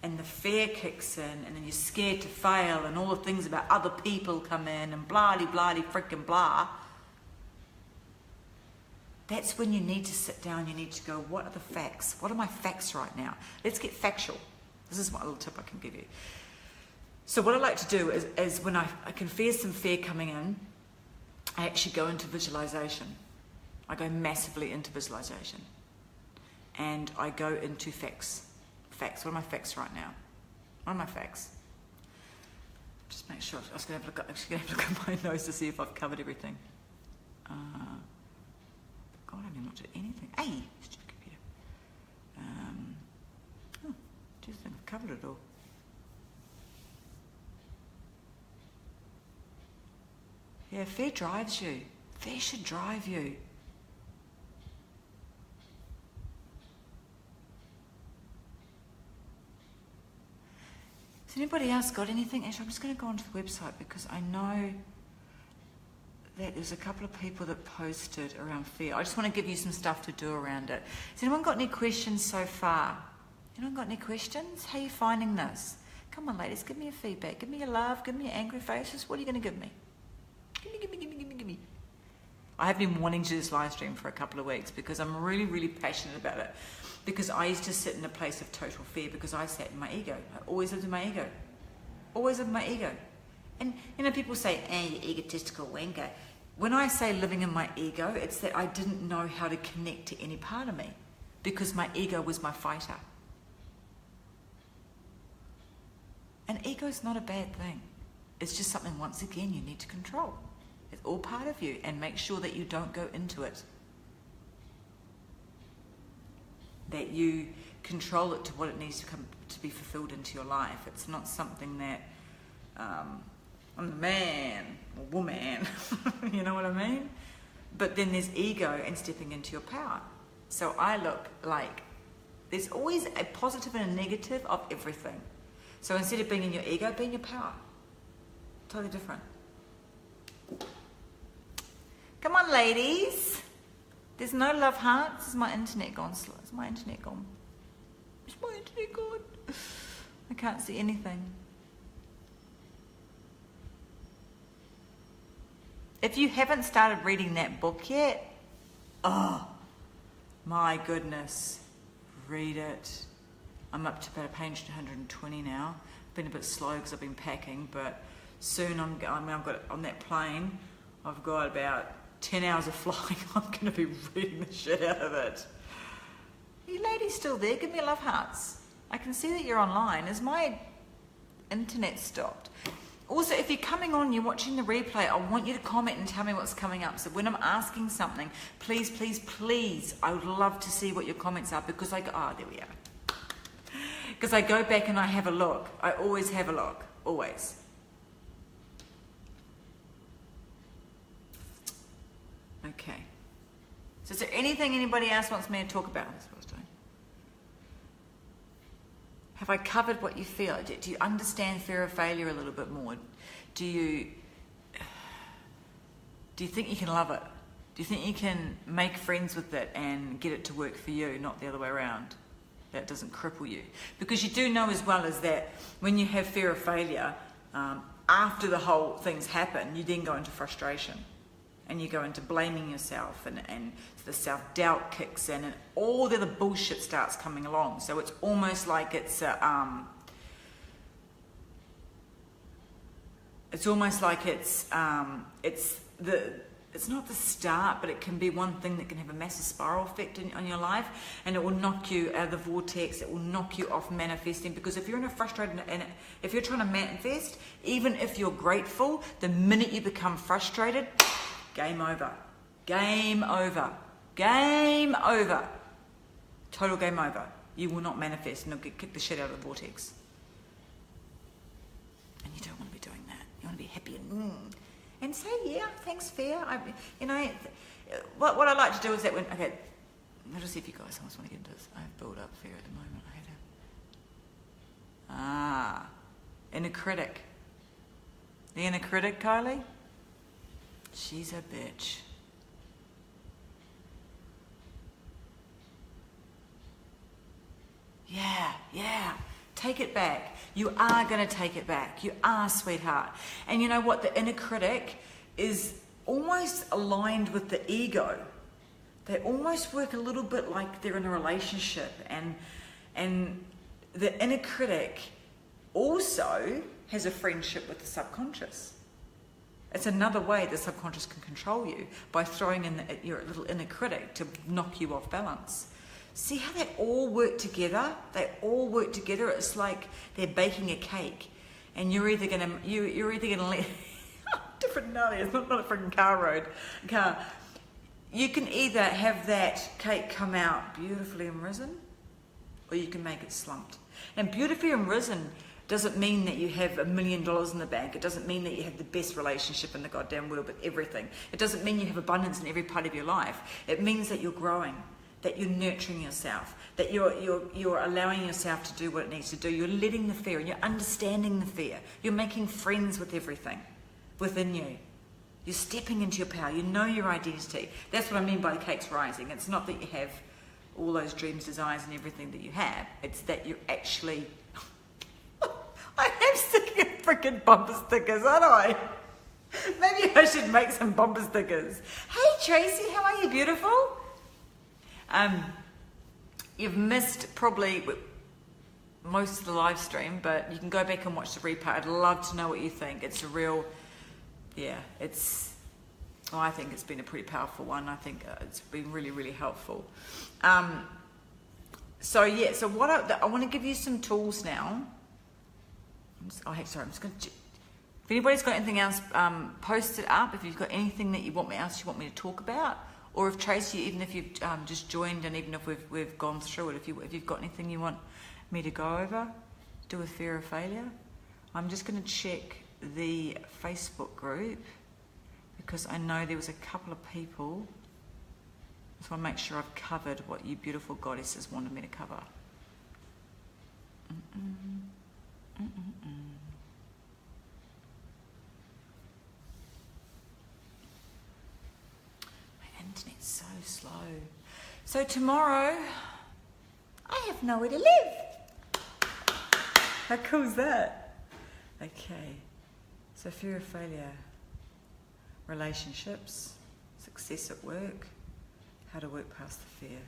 and the fear kicks in, and then you're scared to fail, and all the things about other people come in, and blah-de-blah-de frickin' blah, that's when you need to sit down. You need to go, what are the facts? What are my facts right now? Let's get factual. This is my little tip I can give you. So what I like to do is when I can feel some fear coming in, I actually go into visualization. I go massively into visualization. And I go into facts. Facts. What are my facts right now? What are my facts? Just make sure. I was going to have a look at my nose to see if I've covered everything. God, I haven't looked at anything. Hey, stupid computer. Do you think I've covered it all? Yeah, fear drives you. Fear should drive you. Has anybody else got anything? Actually, I'm just going to go onto the website because I know that there's a couple of people that posted around fear. I just want to give you some stuff to do around it. Has anyone got any questions so far? Anyone got any questions? How are you finding this? Come on, ladies, give me your feedback. Give me your love. Give me your angry faces. What are you going to give me? Give me. I have been wanting to do this live stream for a couple of weeks because I'm really, really passionate about it. Because I used to sit in a place of total fear because I sat in my ego. I always lived in my ego. Always lived in my ego. And, people say, you egotistical wanker. When I say living in my ego, it's that I didn't know how to connect to any part of me because my ego was my fighter. And ego is not a bad thing. It's just something, once again, you need to control. It's all part of you, and make sure that you don't go into it. That you control it to what it needs to be fulfilled into your life. It's not something that I'm a man or woman, you know what I mean? But then there's ego and stepping into your power. So I look like there's always a positive and a negative of everything. So instead of being in your ego, be in your power. Totally different. Come on, ladies. There's no love hearts. Is my internet gone? Is my internet gone? Is my internet gone? I can't see anything. If you haven't started reading that book yet, oh my goodness, read it. I'm up to about page 120 now. Been a bit slow because I've been packing, but soon I've got on that plane. I've got about 10 hours of flying. I'm going to be reading the shit out of it. Are you ladies still there? Give me love hearts. I can see that you're online. Is my internet stopped? Also, if you're coming on, you're watching the replay, I want you to comment and tell me what's coming up. So when I'm asking something, please, please, please, I would love to see what your comments are because I go, there we are. Because I go back and I have a look. I always have a look. Always. Okay. So is there anything anybody else wants me to talk about? That's what I was doing. Have I covered what you feel? Do you understand fear of failure a little bit more? Do you think you can love it? Do you think you can make friends with it and get it to work for you, not the other way around? That it doesn't cripple you. Because you do know as well as that when you have fear of failure, after the whole things happen, you then go into frustration. And you go into blaming yourself and the self-doubt kicks in and all the other bullshit starts coming along. So it's almost like it's it's not the start, but it can be one thing that can have a massive spiral effect on your life, and it will knock you out of the vortex. It will knock you off manifesting, because if you're in a frustrated, and if you're trying to manifest, even if you're grateful, the minute you become frustrated, game over. Game over. Game over. Total game over. You will not manifest, and it'll get kicked the shit out of the vortex. And you don't want to be doing that. You want to be happy and say, yeah, thanks, fear. What I like to do is that when, okay, I'll just see if you guys almost want to get into this. I have built up fear at the moment. I hate it. Inner critic. The inner critic, Kylie? She's a bitch. Yeah. Take it back. You are going to take it back. You are, sweetheart. And you know what? The inner critic is almost aligned with the ego. They almost work a little bit like they're in a relationship. And the inner critic also has a friendship with the subconscious. It's another way the subconscious can control you, by throwing in your little inner critic to knock you off balance. See how they all work together? They all work together. It's like they're baking a cake, and you're either gonna let different gnarly. It's not a freaking car. You can either have that cake come out beautifully and risen, or you can make it slumped. And beautifully and risen doesn't mean that you have $1 million in the bank. It doesn't mean that you have the best relationship in the goddamn world with everything. It doesn't mean you have abundance in every part of your life. It means that you're growing, that you're nurturing yourself, that you're allowing yourself to do what it needs to do. You're letting the fear, and you're understanding the fear. You're making friends with everything within you. You're stepping into your power. You know your identity. That's what I mean by the cake's rising. It's not that you have all those dreams, desires, and everything that you have. It's that you're actually... I am sticking freaking bumper stickers, aren't I? Maybe I should make some bumper stickers. Hey Tracy, how are you, beautiful? You've missed probably most of the live stream, but you can go back and watch the replay. I'd love to know what you think. It's a real, I think it's been a pretty powerful one. I think it's been really, really helpful. So what I want to give you some tools now. I'm just going to... If anybody's got anything else, post it up. If you've got anything that you want me to talk about, or if Tracy, even if you've just joined, and even if we've gone through it, if you've got anything you want me to go over, do with fear of failure. I'm just going to check the Facebook group, because I know there was a couple of people. I just want to make sure I've covered what you beautiful goddesses wanted me to cover. My internet's so slow. So tomorrow, I have nowhere to live. How cool is that? Okay. So fear of failure, relationships, success at work, how to work past the fear.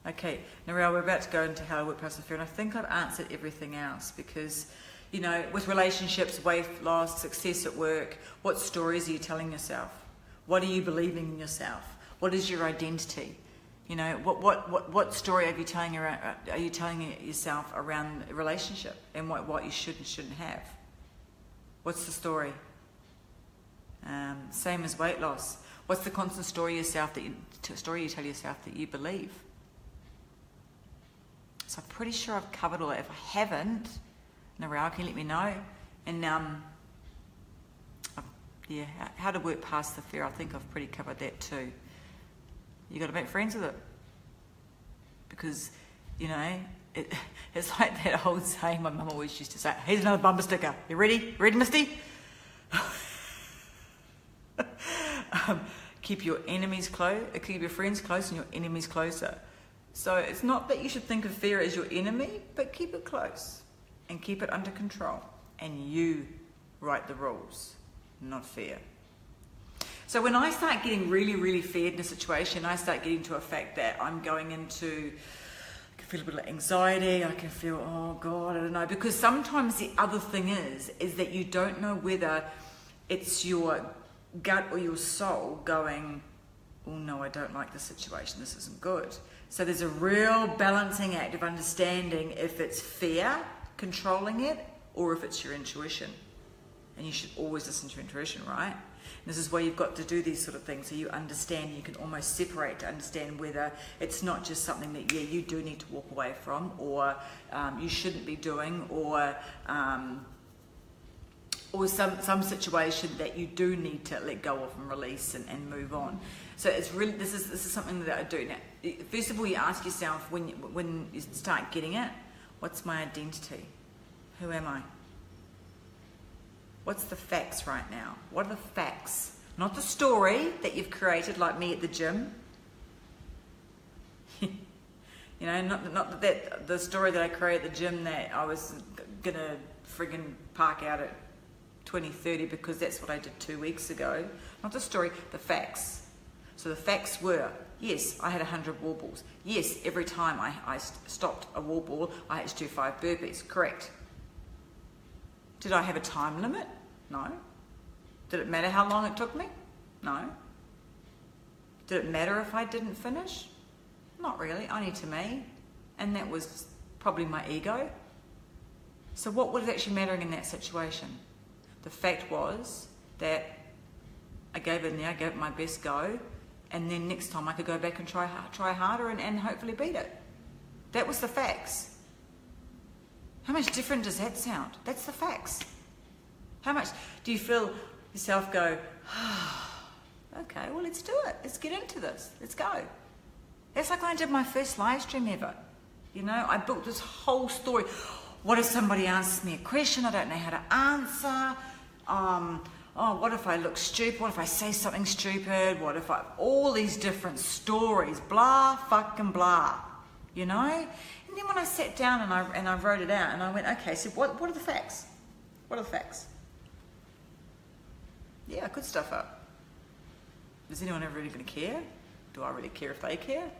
Okay, Narelle, we're about to go into how to work past the fear, and I think I've answered everything else, because, you know, with relationships, weight loss, success at work, what stories are you telling yourself? What are you believing in yourself? What is your identity? You know, what story are you telling yourself around a relationship, and what you should and shouldn't have? What's the story? Same as weight loss. What's the constant story you tell yourself that you believe? So I'm pretty sure I've covered all that. If I haven't, Narelle, can you let me know? And how to work past the fear. I think I've pretty covered that too. You got to make friends with it, because, you know, it's like that old saying my mum always used to say. Here's another bumper sticker. You ready? Ready, Misty? Keep your enemies close. Keep your friends close and your enemies closer. So it's not that you should think of fear as your enemy, but keep it close and keep it under control. And you write the rules, not fear. So when I start getting really, really feared in a situation, I start getting to a fact that I'm going into, I can feel a bit of anxiety, I can feel, oh God, I don't know. Because sometimes the other thing is that you don't know whether it's your gut or your soul going, oh no, I don't like this situation, this isn't good. So there's a real balancing act of understanding if it's fear controlling it or if it's your intuition. And you should always listen to your intuition, right? And this is where you've got to do these sort of things so you understand, you can almost separate to understand whether it's not just something that, you do need to walk away from, or you shouldn't be doing, or some situation that you do need to let go of and release and move on. So it's really, this is something that I do. Now, first of all, you ask yourself when you start getting it, what's my identity? Who am I? What's the facts right now? What are the facts? Not the story that you've created, like me at the gym. You know, not that the story that I created at the gym that I was gonna friggin' park out at 20:30 because that's what I did 2 weeks ago. Not the story, the facts. So the facts were, yes, I had 100 wall balls. Yes, every time I stopped a wall ball, I had to do 5 burpees. Correct. Did I have a time limit? No. Did it matter how long it took me? No. Did it matter if I didn't finish? Not really, only to me. And that was probably my ego. So what was actually mattering in that situation? The fact was that I gave it my best go, and then next time I could go back and try harder and hopefully beat it. That was the facts. How much different does that sound? That's the facts. How much do you feel yourself go, okay, well, let's do it. Let's get into this. Let's go. That's like when I did my first live stream ever. You know, I built this whole story. What if somebody asks me a question I don't know how to answer? What if I look stupid? What if I say something stupid? What if all these different stories, blah, fucking blah, you know? And then when I sat down and I wrote it out and I went, okay, so what are the facts? What are the facts? Yeah, I could stuff up. Is anyone ever really going to care? Do I really care if they care?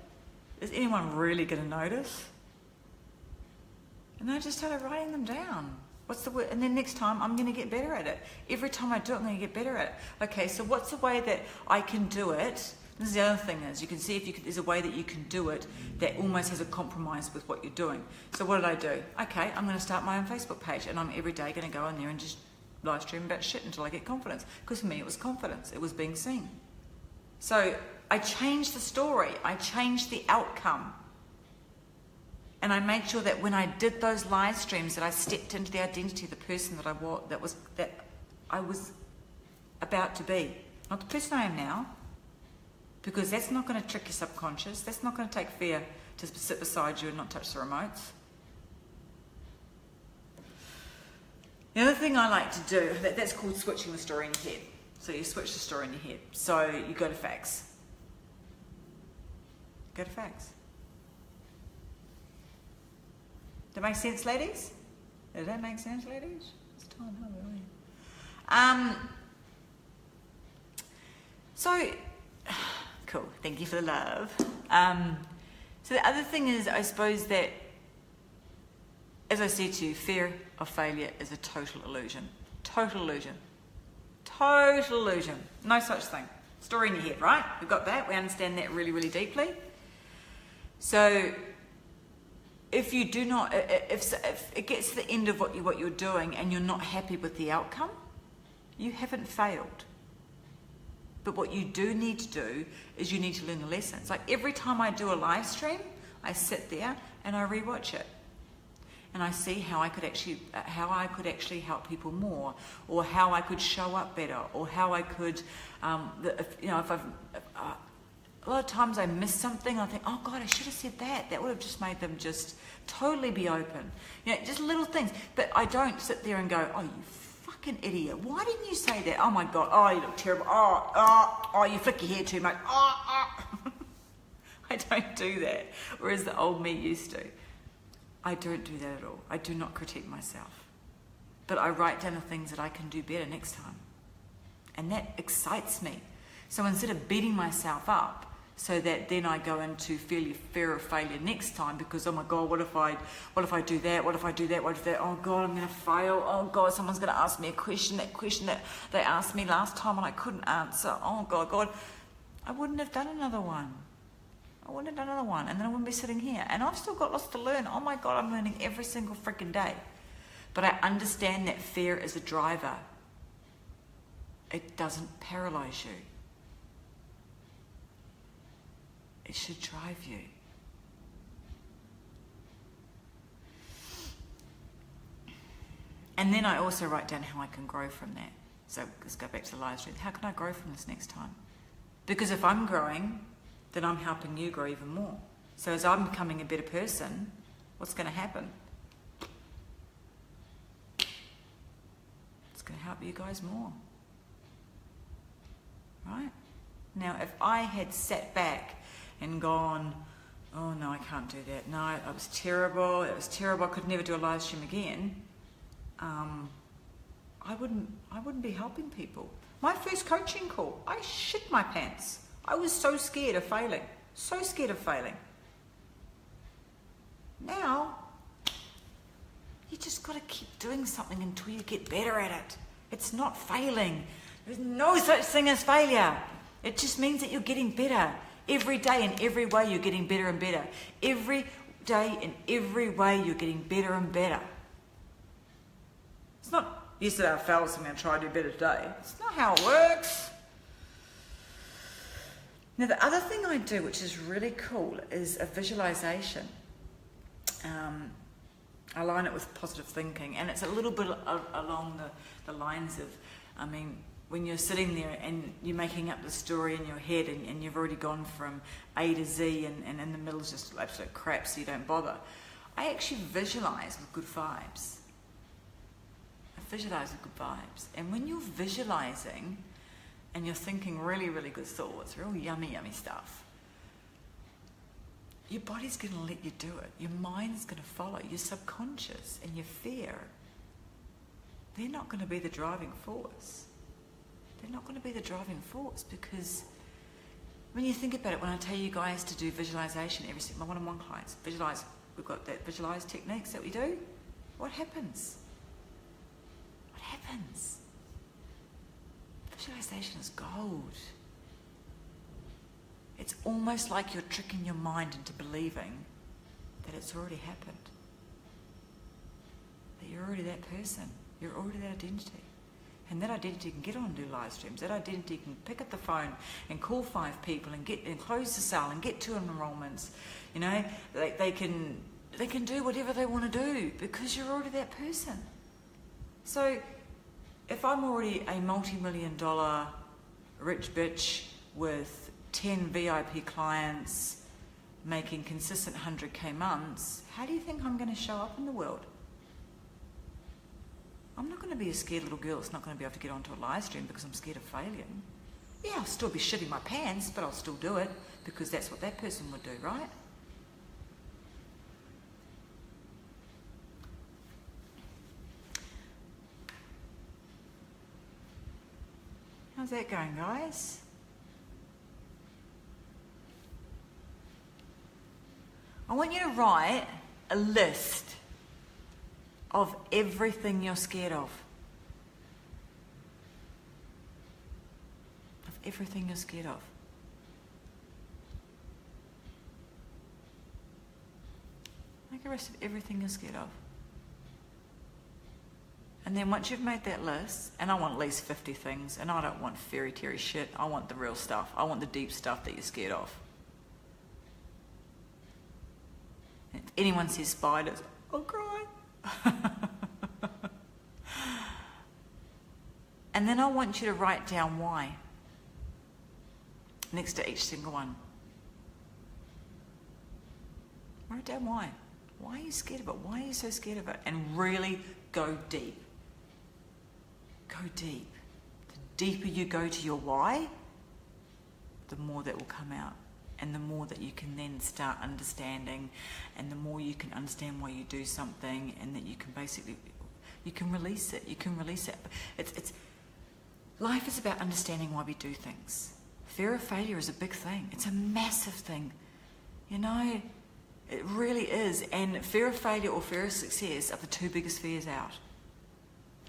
Is anyone really going to notice? And I just started writing them down. What's the word? And then next time I'm going to get better at it. Every time I do it, I'm going to get better at it. Okay, so what's the way that I can do it? This is the other thing is you can see if there's a way that you can do it that almost has a compromise with what you're doing. So what did I do? Okay, I'm going to start my own Facebook page and I'm every day going to go in there and just live stream about shit until I get confidence. Because for me it was confidence. It was being seen. So I changed the story. I changed the outcome. And I made sure that when I did those live streams that I stepped into the identity of the person that I was about to be. Not the person I am now. Because that's not going to trick your subconscious. That's not going to take fear to sit beside you and not touch the remotes. The other thing I like to do, that's called switching the story in your head. So you switch the story in your head. So you go to facts. Go to facts. Does that make sense, ladies? Does that make sense, ladies? It's time, So, cool. Thank you for the love. So the other thing is, I suppose that, as I said to you, fear of failure is a total illusion. Total illusion. Total illusion. No such thing. Story in your head, right? We've got that. We understand that really, really deeply. So, if you do not, if it gets to the end of what you're doing and you're not happy with the outcome, you haven't failed. But what you do need to do is you need to learn the lessons. Like every time I do a live stream, I sit there and I rewatch it. And I see how I could actually help people more, or how I could show up better, or how I could, a lot of times I miss something, I think, oh God, I should have said that. That would have just made them just totally be open. You know, just little things. But I don't sit there and go, oh, you fucking idiot. Why didn't you say that? Oh my God. Oh, you look terrible. Oh, you flick your hair too much. I don't do that. Whereas the old me used to. I don't do that at all. I do not critique myself. But I write down the things that I can do better next time. And that excites me. So instead of beating myself up, so that then I go into fear of failure next time because, oh my God, what if I do that? What if I do that? What if that? Oh God, I'm going to fail. Oh God, someone's going to ask me a question. That question that they asked me last time and I couldn't answer. Oh God, I wouldn't have done another one. And then I wouldn't be sitting here. And I've still got lots to learn. Oh my God, I'm learning every single freaking day. But I understand that fear is a driver. It doesn't paralyze you. It should drive you. And then I also write down how I can grow from that. So let's go back to the live stream. How can I grow from this next time? Because if I'm growing, then I'm helping you grow even more. So as I'm becoming a better person, what's going to happen? It's going to help you guys more. Right? Now, if I had sat back and gone, oh no, I can't do that. No, it was terrible. It was terrible. I could never do a live stream again. I wouldn't be helping people. My first coaching call, I shit my pants. I was so scared of failing. So scared of failing. Now, you just got to keep doing something until you get better at it. It's not failing. There's no such thing as failure. It just means that you're getting better. Every day in every way you're getting better and better. Every day in every way you're getting better and better. It's not, yesterday I failed, so I'm going to try to do better today. It's not how it works. Now the other thing I do, which is really cool, is a visualization. I line it with positive thinking, and it's a little bit along the lines of, when you're sitting there and you're making up the story in your head and you've already gone from A to Z and in the middle is just absolute crap, so you don't bother. I actually visualize with good vibes. I visualize with good vibes. And when you're visualizing and you're thinking really, really good thoughts, real yummy, yummy stuff, your body's going to let you do it. Your mind's going to follow. Your subconscious and your fear, they're not going to be the driving force. They're not going to be the driving force, because when you think about it, when I tell you guys to do visualization, my one-on-one clients, visualize, we've got that visualize techniques that we do. What happens? What happens? Visualization is gold. It's almost like you're tricking your mind into believing that it's already happened. That you're already that person. You're already that identity. And that identity can get on and do live streams. That identity can pick up the phone and call 5 people and close the sale and get 2 enrollments. You know, they can do whatever they want to do because you're already that person. So if I'm already a multi-million-dollar rich bitch with 10 VIP clients making consistent 100k months, how do you think I'm going to show up in the world? I'm not going to be a scared little girl that's not going to be able to get onto a live stream because I'm scared of failing. Yeah, I'll still be shitting my pants, but I'll still do it because that's what that person would do, right? How's that going, guys? I want you to write a list of everything you're scared of. Of everything you're scared of. Make a list of everything you're scared of. And then once you've made that list, and I want at least 50 things, and I don't want fairy-tale shit, I want the real stuff. I want the deep stuff that you're scared of. If anyone says spiders, I'll cry. And then I want you to write down why next to each single one. Write down why. Why are you scared of it? Why are you so scared of it? And really go deep. Go deep. The deeper you go to your why, the more that will come out. And the more that you can then start understanding, and the more you can understand why you do something, and that you can basically, you can release it. You can release it. Life is about understanding why we do things. Fear of failure is a big thing. It's a massive thing. You know, it really is. And fear of failure or fear of success are the 2 biggest fears out.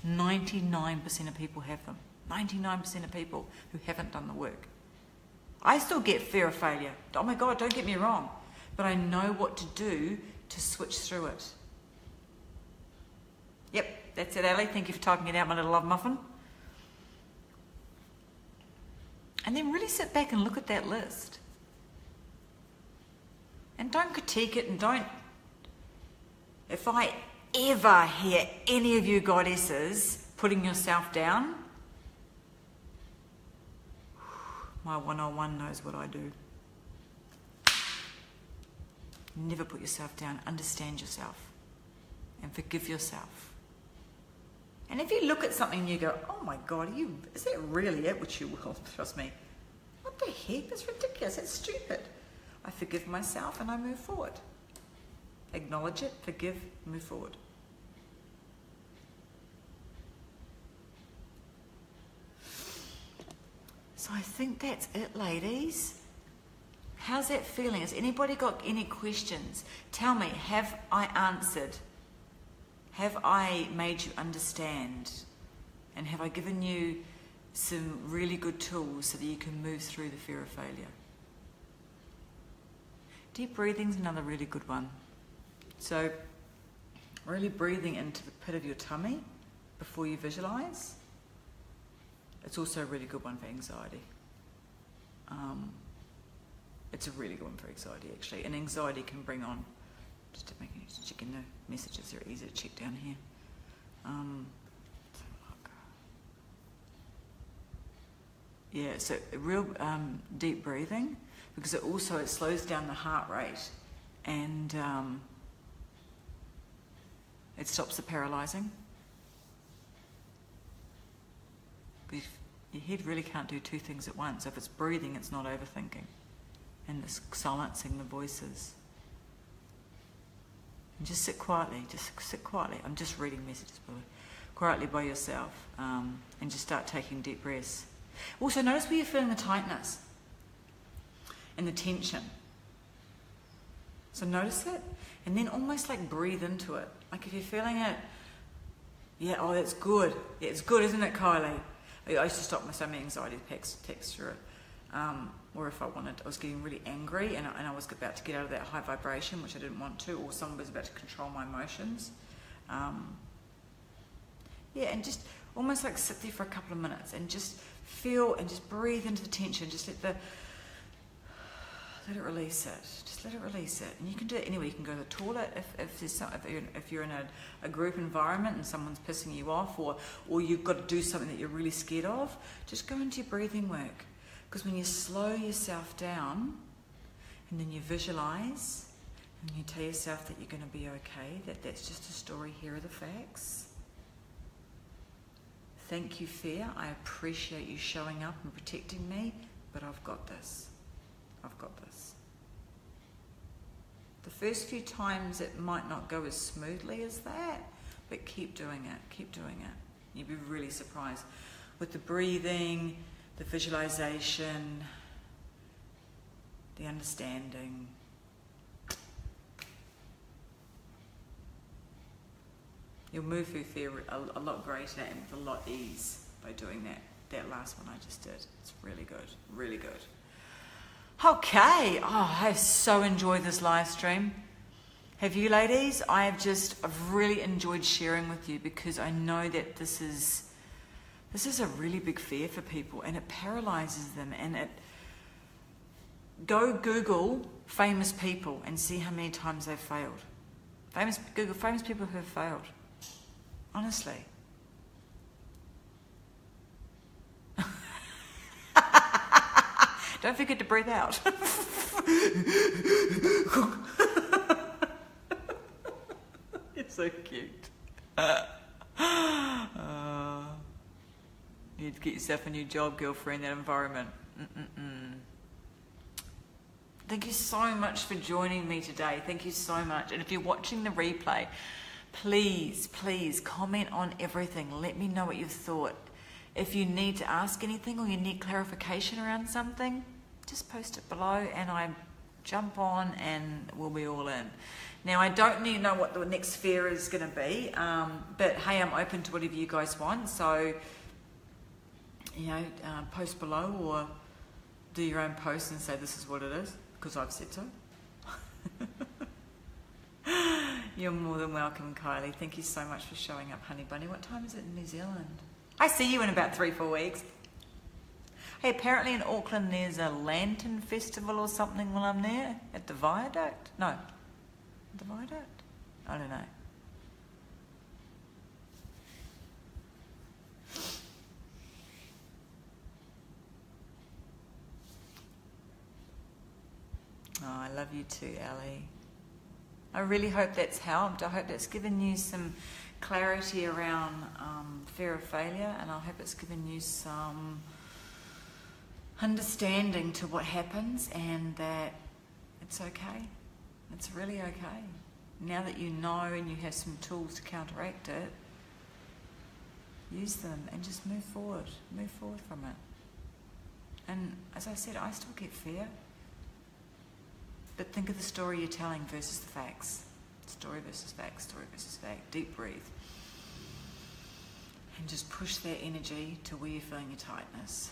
99% of people have them. 99% of people who haven't done the work. I still get fear of failure. Oh my God, don't get me wrong. But I know what to do to switch through it. Yep, that's it, Ali. Thank you for typing it out, my little love muffin. And then really sit back and look at that list. And don't critique it, and don't... If I ever hear any of you goddesses putting yourself down, my 101 knows what I do. Never put yourself down. Understand yourself. And forgive yourself. And if you look at something and you go, oh my God, is that really it? Which you will, trust me. What the heck? That's ridiculous. That's stupid. I forgive myself and I move forward. Acknowledge it, forgive, move forward. So I think that's it, ladies. How's that feeling? Has anybody got any questions? Tell me, have I answered? Have I made you understand? And have I given you some really good tools so that you can move through the fear of failure? Deep breathing is another really good one. So really breathing into the pit of your tummy before you visualize. It's also a really good one for anxiety. It's a really good one for anxiety, actually. And anxiety can bring on, just to make you check in the messages, they're easy to check down here. Let's have a look. Yeah, so real deep breathing, because it slows down the heart rate, and it stops the paralysing. Your head really can't do two things at once. If it's breathing, it's not overthinking. And it's silencing the voices. And just sit quietly, I'm just reading messages, by the way. Quietly by yourself, and just start taking deep breaths. Also, notice where you're feeling the tightness and the tension. So notice it, and then almost like breathe into it. Like if you're feeling it, yeah, oh, that's good. Yeah, it's good, isn't it, Kylie? I used to stop my stomach anxiety text through it. Or if I was getting really angry and I was about to get out of that high vibration, which I didn't want to, or someone was about to control my emotions. And just almost like sit there for a couple of minutes and just feel and just breathe into the tension. Just let it release it. Just let it release it. And you can do it anywhere. You can go to the toilet if you're in a group environment and someone's pissing you off, or you've got to do something that you're really scared of. Just go into your breathing work. Because when you slow yourself down and then you visualize and you tell yourself that you're going to be okay, that's just a story, here are the facts. Thank you, fear. I appreciate you showing up and protecting me, but I've got this. I've got this. The first few times it might not go as smoothly as that, but keep doing it. Keep doing it. You'd be really surprised with the breathing, the visualization, the understanding. You'll move through fear a lot greater and with a lot of ease by doing that last one I just did. It's really good, really good. Okay, I've so enjoyed this live stream. Have you, ladies? I've really enjoyed sharing with you, because I know that this is a really big fear for people, and it paralyzes them. And go Google famous people and see how many times they've failed. Google famous people who have failed. Honestly. Don't forget to breathe out. It's so cute. You need to get yourself a new job, girlfriend, that environment. Thank you so much for joining me today. Thank you so much. And if you're watching the replay, please comment on everything. Let me know what you've thought. If you need to ask anything or you need clarification around something, just post it below and I jump on and we'll be all in. Now, I don't need to know what the next fear is going to be, but hey, I'm open to whatever you guys want. So, post below or do your own post and say this is what it is, because I've said so. You're more than welcome, Kylie. Thank you so much for showing up, honey bunny. What time is it in New Zealand? I see you in about 3-4 weeks. Hey, apparently in Auckland there's a lantern festival or something while I'm there at the viaduct. No, the viaduct? I don't know. Oh, I love you too, Ali. I really hope that's helped. I hope that's given you some clarity around fear of failure, and I hope it's given you some understanding to what happens, and that It's okay. It's really okay. Now that you know and you have some tools to counteract it, use them and just move forward. Move forward from it. And as I said, I still get fear. But think of the story you're telling versus the facts. Story versus fact, story versus fact. Deep breathe. And just push that energy to where you're feeling your tightness.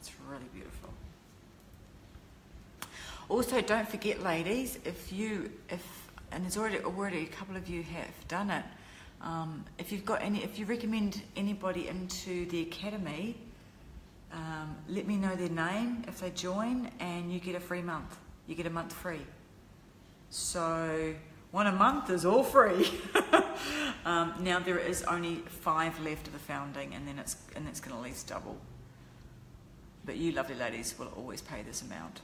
It's really beautiful. Also, don't forget, ladies, and there's already a couple of you have done it. If you recommend anybody into the academy, let me know their name if they join, and you get a free month. You get a month free. So a month is all free. Now there is only 5 left of the founding, and it's going to at least double. But you lovely ladies will always pay this amount,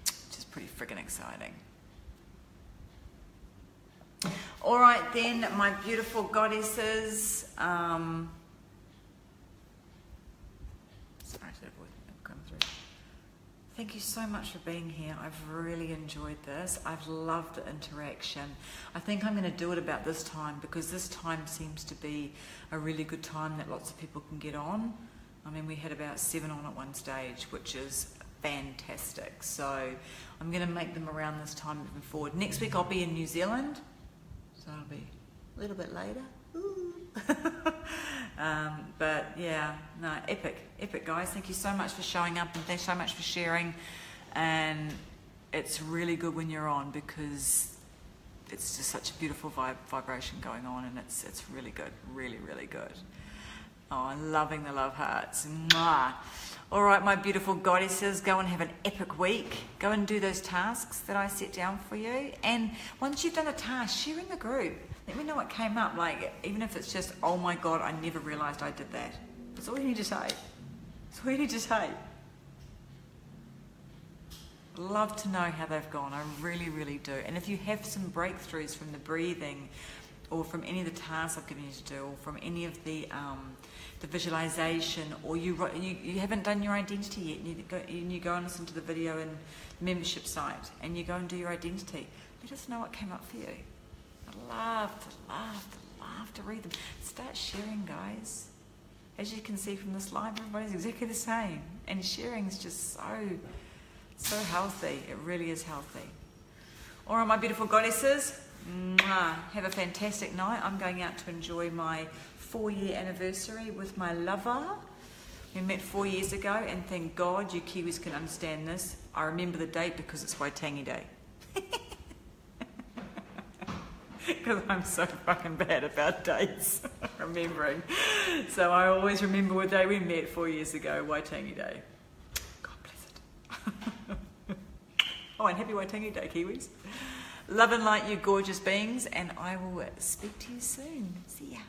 which is pretty friggin' exciting. All right then, my beautiful goddesses. Thank you so much for being here. I've really enjoyed this. I've loved the interaction. I think I'm going to do it about this time, because this time seems to be a really good time that lots of people can get on. I mean, we had about 7 on at one stage, which is fantastic. So I'm going to make them around this time moving forward. Next week I'll be in New Zealand, so it'll be a little bit later. Ooh. But yeah, no, epic guys. Thank you so much for showing up, and thanks so much for sharing. And it's really good when you're on, because it's just such a beautiful vibration going on, and it's really good, really good. Oh, I'm loving the love hearts. Mwah. All right, my beautiful goddesses, go and have an epic week. Go and do those tasks that I set down for you. And once you've done a task, share in the group. Let me know what came up, like, even if it's just, oh my God, I never realised I did that. That's all you need to say. That's all you need to say. Love to know how they've gone. I really do. And if you have some breakthroughs from the breathing, or from any of the tasks I've given you to do, or from any of the visualization, or you haven't done your identity yet, and you go and listen to the video and the membership site, and you go and do your identity, let us know what came up for you. I'd love to read them. Start sharing, guys. As you can see from this live, everybody's exactly the same. And sharing is just so healthy. It really is healthy. All right, my beautiful goddesses. Mwah. Have a fantastic night. I'm going out to enjoy my 4-year anniversary with my lover. We met 4 years ago, and thank God you Kiwis can understand this. I remember the date because it's Waitangi Day. Because I'm so fucking bad about dates, remembering. So I always remember what day we met 4 years ago, Waitangi Day. God bless it. Oh, and happy Waitangi Day, Kiwis. Love and light, you gorgeous beings, and I will speak to you soon. See ya.